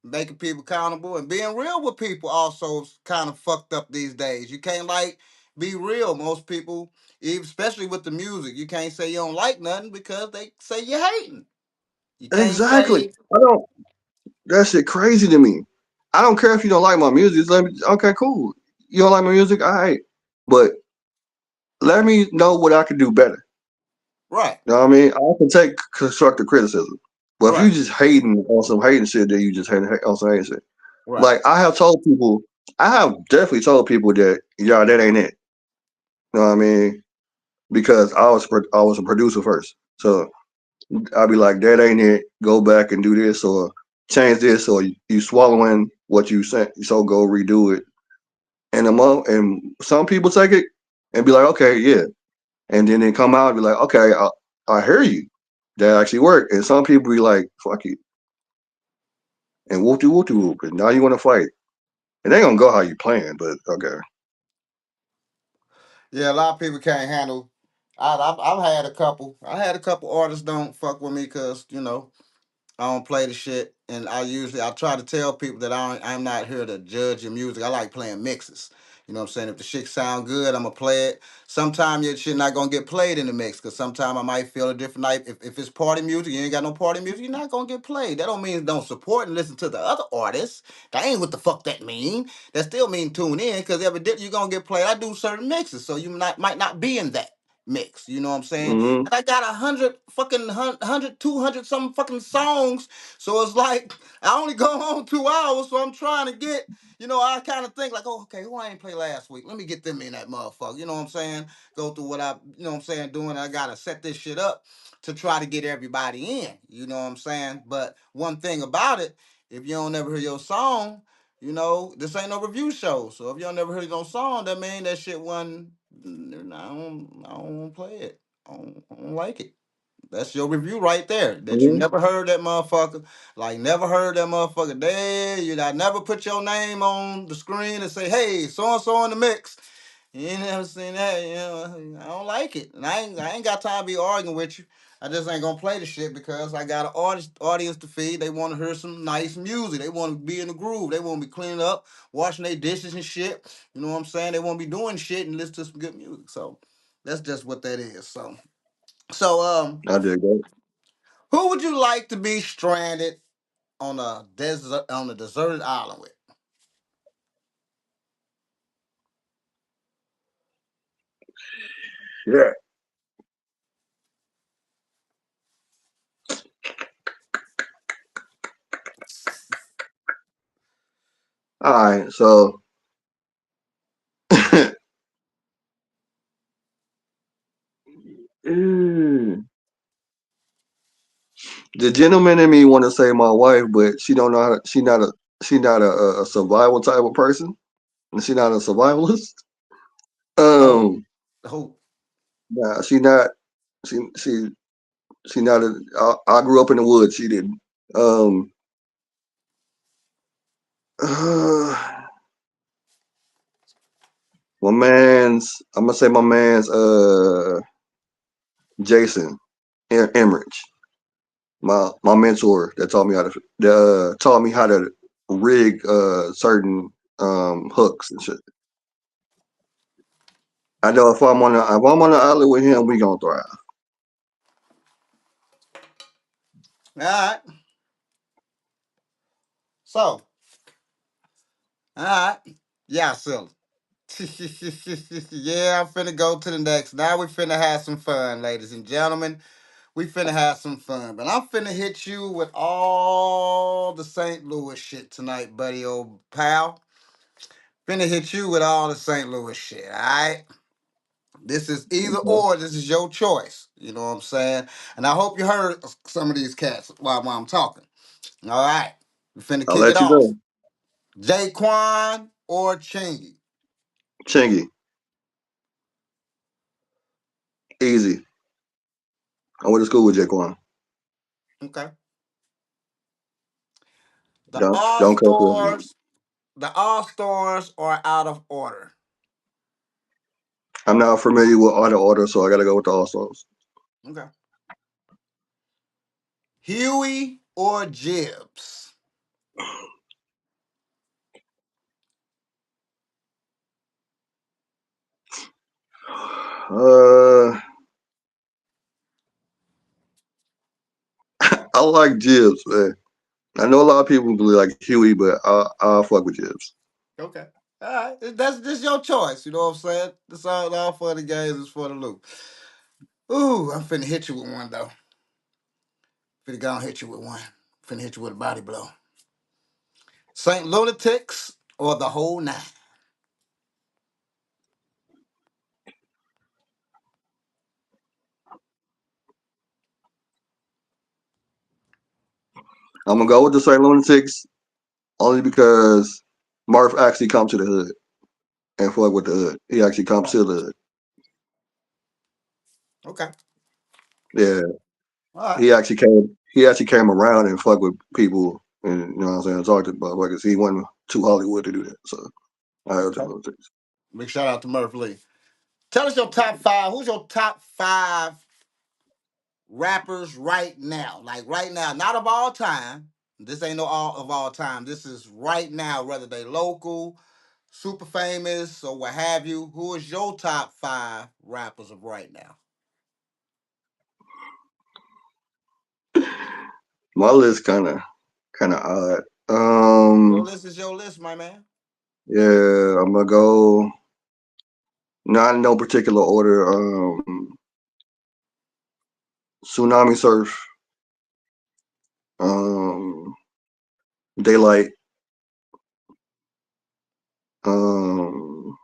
making people accountable and being real with people also is kind of fucked up these days. You can't, like, be real. Most people, especially with the music, you can't say you don't like nothing because they say you're hating. You can't Exactly. say, I don't. That shit crazy to me. I don't care if you don't like my music. Just let me. Okay, cool. You don't like my music, all right. But let me know what I can do better. right, You know what I mean? I can take constructive criticism. But if you right, just hating on some hating shit, then you just hating on some hating shit. right. Like I have told people, I have definitely told people that that ain't it. You know what I mean? Because I was a producer first, so I'd be like, that ain't it. Go back and do this or change this or you swallowing what you said, so go redo it. And some people take it and be like, okay, yeah, and then they come out and be like, okay, I hear you. That actually worked. And some people be like, fuck you, and whoop de whoop de whoop, and now you want to fight. It ain't gonna go how you plan, but okay. Yeah, a lot of people can't handle. I've had a couple. I had a couple artists don't fuck with me because I don't play the shit, and I try to tell people that I'm not here to judge your music. I like playing mixes. You know what I'm saying? If the shit sound good, I'm gonna play it. Sometimes your shit not gonna get played in the mix because sometimes I might feel a different night. If it's party music, you ain't got no party music, you're not gonna get played. That don't mean don't support and listen to the other artists. That ain't what the fuck that mean. That still mean tune in because evidently you're gonna get played. I do certain mixes, so you might not be in that. mix. You know what I'm saying? Mm-hmm. And I got 100, 200 some fucking songs. So it's like I only go on 2 hours. So I'm trying to get, I kind of think like, oh, okay, who I ain't play last week? Let me get them in that motherfucker. You know what I'm saying? Go through what doing. I gotta set this shit up to try to get everybody in. You know what I'm saying? But one thing about it, if you don't ever hear your song, this ain't no review show. So if you don't never heard no song, that mean that shit wasn't. I don't want to play it. I don't like it. That's your review right there. That you Mm-hmm. never heard that motherfucker. Like never heard that motherfucker. There, I never put your name on the screen and say, "Hey, so and so in the mix." You ain't never seen that. I don't like it, and I ain't got time to be arguing with you. I just ain't gonna play the shit because I got an audience to feed. They want to hear some nice music. They want to be in the groove. They want to be cleaning up, washing their dishes and shit. You know what I'm saying? They want to be doing shit and listen to some good music. So that's just what that is. So I dig that. who would you like to be stranded on a deserted island with? Yeah. All right. So mm, the gentleman in me want to say my wife, but she don't know how. She not a survival type of person, and she not a survivalist. Oh, Um, who? nah, she not. She she not a. I grew up in the woods. She didn't. Um, my man's. I'm gonna say my man's. Jason Emmerich, my mentor that taught me how to rig certain hooks and shit. I know if I'm on the island with him, we gonna thrive. All right. So, all right. Yeah, silly. Yeah, I'm finna go to the next. Now we finna have some fun, ladies and gentlemen. We finna have some fun. But I'm finna hit you with all the St. Louis shit tonight, buddy, old pal. Finna hit you with all the St. Louis shit, all right? This is either Okay. or. This is your choice. You know what I'm saying? And I hope you heard some of these cats while I'm talking. All right. We finna I'll kick it let you off. know. Jaquan or Chingy? Chingy, easy. I went to school with Jaquan. Okay. The All Don't cuss with me. Stars, the All Stars are out of order. I'm not familiar with all the orders, so I gotta go with the All Stars. Okay. Huey or Jibs? Uh, I like Jibs, man. I know a lot of people really like Huey, but I'll fuck with Jibs. Okay. All right. That's just your choice. You know what I'm saying? This all for the games is for the loop. Ooh, I'm finna hit you with one though. Finna go and hit you with one. Finna hit you with a body blow. Saint Lunatics or the whole nine? I'm gonna go with the St. Lunatics only because Murph actually come to the hood and fuck with the hood. He actually comes to the hood. Okay. Yeah, All right. he actually came around and fuck with people and you know what I'm saying, talk to motherfuckers. He wasn't too Hollywood to do that. So I have Okay. St. Lunatics. Big shout out to Murph Lee. Tell us your top five. Who's your top five rappers right now? Like right now, not of all time. This ain't no all of all time. This is right now, whether they local, super famous, or what have you. Who is your top five rappers of right now? My list kind of odd. Your list is your list, my man. Yeah, I'm gonna go not in no particular order. Tsunami Surf, Daylight, um,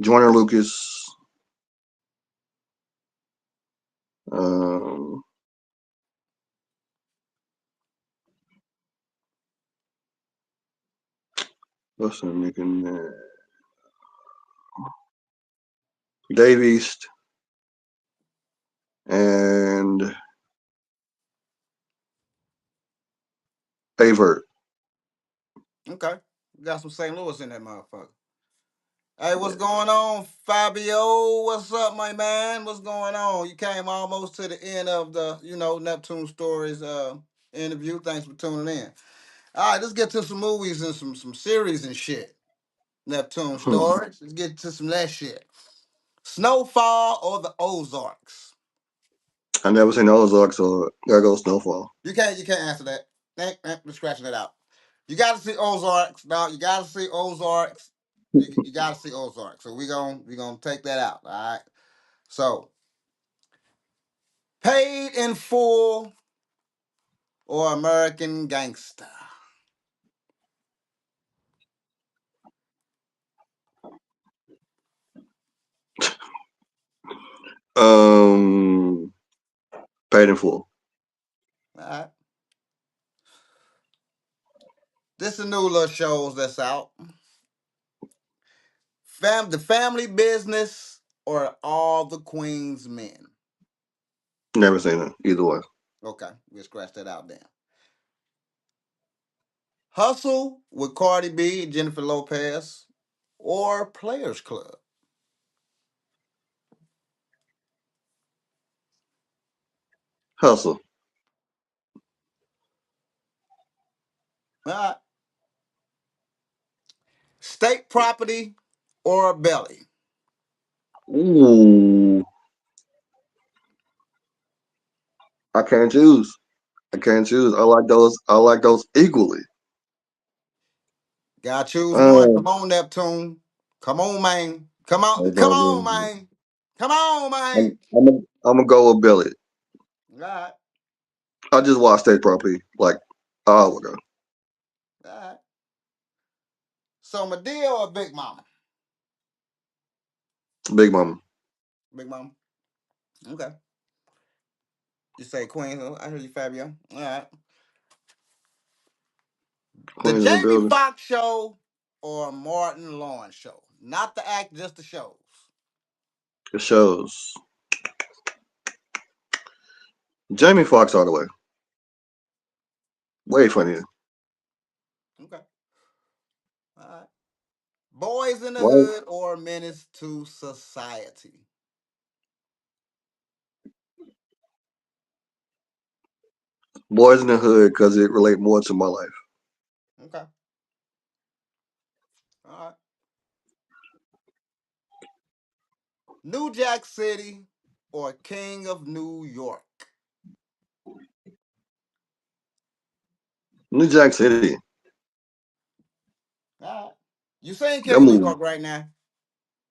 Joyner Lucas, um, what's that nigga name? Dave East, and Avert. Okay. Got some St. Louis in that motherfucker. Hey, what's going on, Fabio? What's up, my man? What's going on? You came almost to the end of the, Neptune Stories interview. Thanks for tuning in. All right, let's get to some movies and some series and shit. Neptune Stories. Let's get to some of that shit. Snowfall or the Ozarks? I never seen the Ozarks, so there goes Snowfall. You can't answer that. We're scratching it out. You got to see Ozarks. No, you got to see Ozarks. You got to see Ozarks. So we gonna take that out. All right. So Paid in Full or American Gangster? Paid in Full. All right. This is new little shows that's out. The Family Business or All the Queen's Men? Never seen it either way. Okay, we'll scratch that out then. Hustle with Cardi B and Jennifer Lopez or Players Club? Hustle. All right. State Property or Belly? Ooh, I can't choose. I can't choose. I like those. I like those equally. Gotta choose one. Um, Come on, Neptune. Come on, man. Come on. hold Come on, on, man. man. Come on, man. I'm gonna go with Billy. All right. I just watched that property like an hour ago. All right. So Medea or Big Mama? Big Mama. Big Mama. Okay. You say Queen. I heard you, Fabio. All right. The Queens in the Jamie building. Foxx Show or Martin Lawrence Show? Not the act, just the shows. The shows. Jamie Foxx all the way. Way funnier. Okay. All right. Boys in the Right? Hood or Menace to Society? Boys in the Hood because it relate more to my life. Okay. All right. New Jack City or King of New York? New Jack City. All right. You saying That King of New movie. York right now?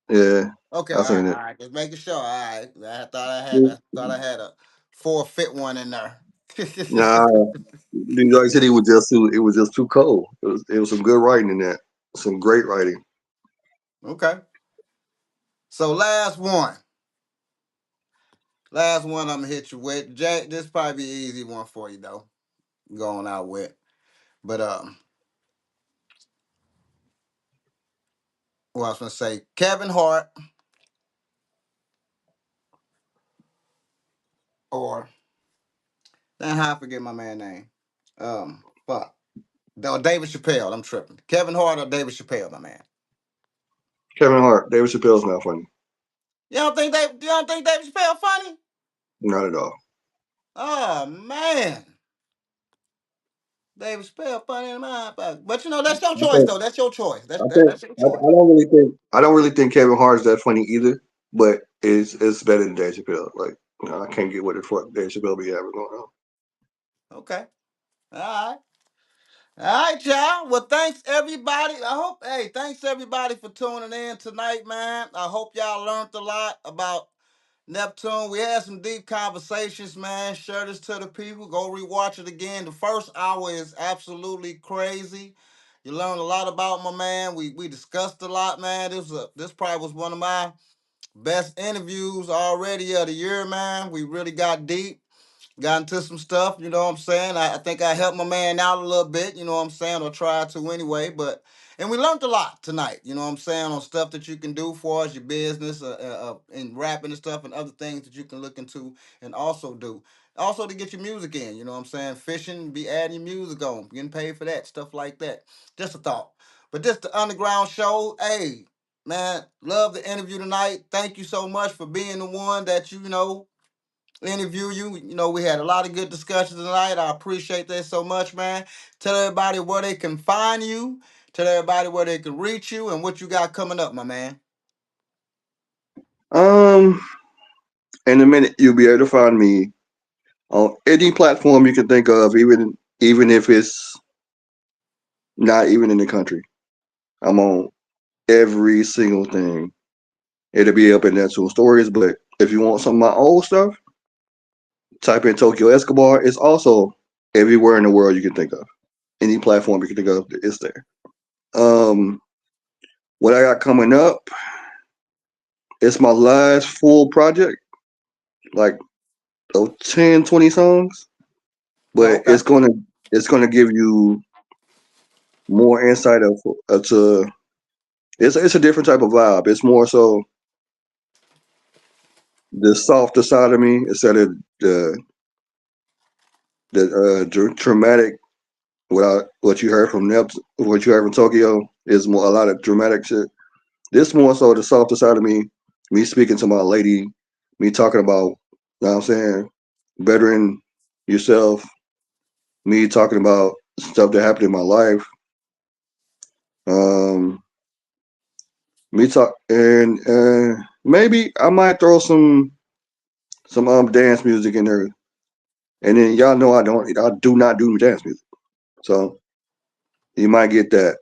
Yeah, Okay, I all right, seen all it. right. Just making sure. All right. I thought I had a forfeit one in there. Nah, New York City was just too. It was just too cold. It was some good writing in that. Some great writing. Okay. So last one. Last one I'm gonna hit you with. Jay, this probably be an easy one for you though. Going out with. But what I was gonna say, Kevin Hart or then how I forget my man name. Fuck. No, David Chappelle. I'm tripping. Kevin Hart or David Chappelle, my man. Kevin Hart. David Chappelle's not funny. You don't think David Chappelle funny? Not at all. Oh man. David Chappelle funny in my pocket. But that's your I choice think. though. That's your choice. That's I that, think. that's your I, choice. I don't really think. I don't really think Kevin Hart's that funny either. But it's better than Dave Chappelle. Like I can't get what the fuck Dave Chappelle be having going on. Okay. All right. All right, y'all. Well, thanks everybody. Thanks everybody for tuning in tonight, man. I hope y'all learned a lot about Neptune, we had some deep conversations, man. Share this to the people. Go rewatch it again. The first hour is absolutely crazy. You learned a lot about my man. We discussed a lot, man. This probably was one of my best interviews already of the year, man. We really got deep. Got into some stuff, you know what I'm saying? I think I helped my man out a little bit, you know what I'm saying, or tried to anyway. And we learned a lot tonight, you know what I'm saying, on stuff that you can do for us, your business, and rapping and stuff, and other things that you can look into and also do. Also to get your music in, you know what I'm saying? Fishing, be adding your music on, getting paid for that, stuff like that. Just a thought. But this the Underground Show. Hey, man, love the interview tonight. Thank you so much for being the one that you know interview you. You know, we had a lot of good discussions tonight. I appreciate that so much, man. Tell everybody where they can find you. Tell everybody where they can reach you and what you got coming up, my man. In a minute, you'll be able to find me on any platform you can think of, even if it's not even in the country. I'm on every single thing. It'll be up in Neptune Stories, but if you want some of my old stuff, type in Tokyo Escobar. It's also everywhere in the world you can think of. Any platform you can think of, it's there. What I got coming up, it's my last full project, like 10, 20 songs. But Okay. it's gonna give you more insight to it's a different type of vibe. It's more so the softer side of me instead of the dramatic. What you heard from what you heard from Tokyo is more a lot of dramatic shit. This more so the softer side of me speaking to my lady, me talking about, you know what I'm saying, bettering yourself, me talking about stuff that happened in my life. Me talk and maybe I might throw some dance music in there. And then y'all know I do not do dance music. So you might get that.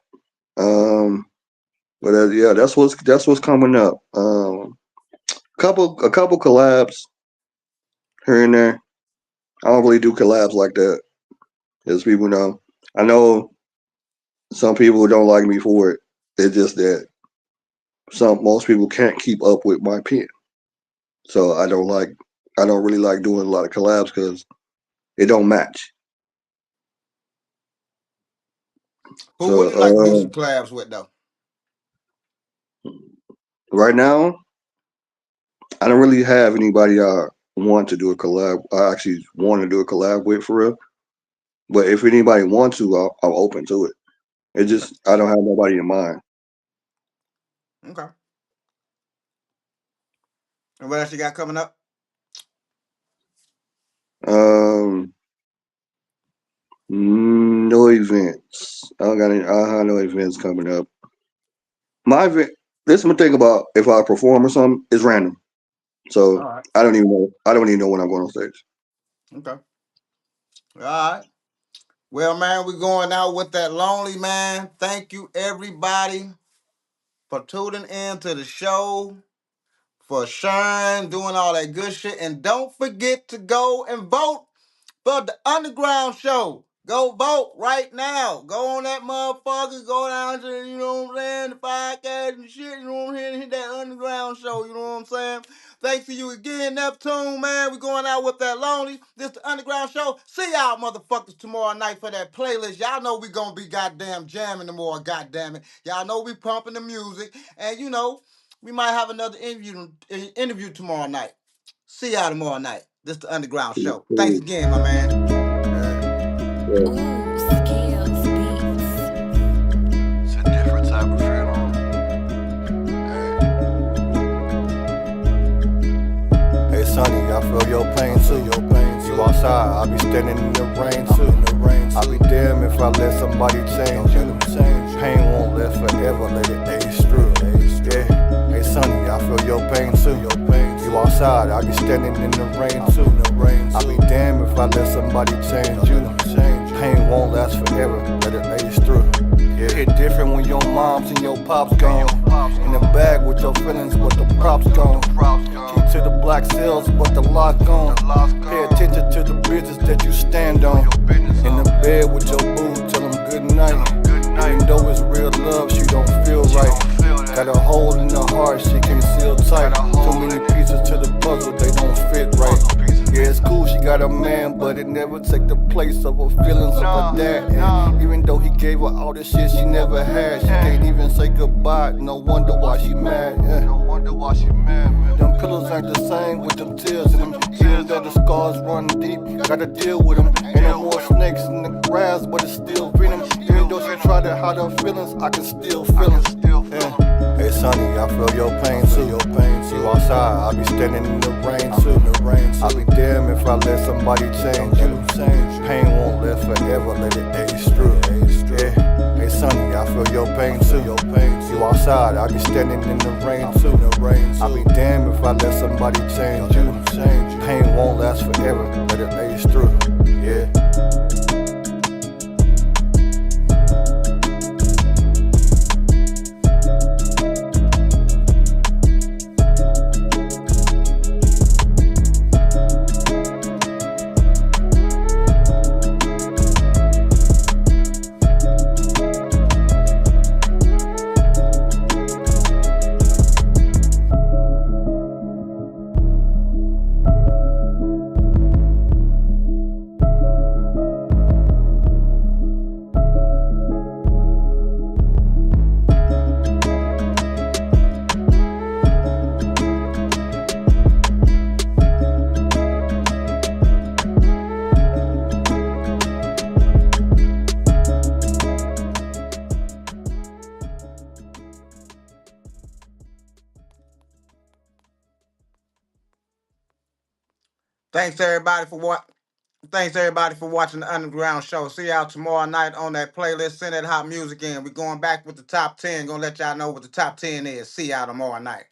But yeah, that's what's coming up. A couple collabs here and there. I don't really do collabs like that, as people know. I know some people don't like me for it. It's just that most people can't keep up with my pen. So I don't really like doing a lot of collabs because it don't match. Who would you like to do some collabs with, though? Right now, I don't really have anybody I want to do a collab. I actually want to do a collab with for real. But if anybody wants to, I'm open to it. It just I don't have nobody in mind. Okay. And what else you got coming up? No events. I don't have no events coming up. My event. This is my thing about if I perform or something. It's random. So All right. I don't even know. I don't even know when I'm going on stage. Okay. All right. Well, man, we're going out with that lonely man. Thank you, everybody, for tuning in to the show, for sharing, doing all that good shit. And don't forget to go and vote for the Underground Show. Go vote right now. Go on that motherfucker. Go down to, you know what I'm saying, the podcast and shit. You know what I'm saying? Hit that Underground Show. You know what I'm saying? Thanks to you again, Neptune, man. We're going out with that lonely. This the Underground Show. See y'all motherfuckers tomorrow night for that playlist. Y'all know we gonna be goddamn jamming tomorrow, goddamn it. Y'all know we pumping the music. And you know, we might have another interview tomorrow night. See y'all tomorrow night. This the Underground Show. Thanks again, my man. Ooh, scales beats. It's a different type of feeling. Hey Sonny, I feel your pain too. You outside, I be standing in the rain too. I be damn if I let somebody change you. Pain won't last forever, let it age through. Yeah. Hey Sonny, I feel your pain too. You outside, I be standing in the rain too. I be damn if I let somebody change you. Pain won't last forever, let it age through. It hit different when your moms and your pops gone. In the bag with your feelings, but the props gone. Key to the black cells, but the lock gone. Pay attention to the business that you stand on. In the bed with your boo, tell them good night. Even though it's real love, she don't feel right. Got a hole in her heart, she can't seal tight. Too many pieces to the puzzle, they don't fit right. Yeah, it's cool, she got a man, but it never take the place of her feelings of her dad. And even though he gave her all the shit she never had, she can't even say goodbye. No wonder why she mad. No wonder why she mad, man. Them pillows ain't the same with them tears in them. Even though the scars run deep, gotta deal with them. Ain't no more snakes in the grass, but it's still venom. Even though she tried to hide her feelings, I can still feel them. Yeah. Hey Sonny, I feel your pain too. You outside, I be standing in the rain too. I be damn if I let somebody change you. Pain won't live forever, let it age through. Yeah. Hey Sonny, I feel your pain too. You outside, I be standing in the rain too. I be damn if I let somebody change you. Pain won't last forever, let it age through. Yeah. Thanks everybody for what. Thanks everybody for watching the Underground Show. See y'all tomorrow night on that playlist. Send that hot music in. We're going back with the top 10. Gonna let y'all know what the top 10 is. See y'all tomorrow night.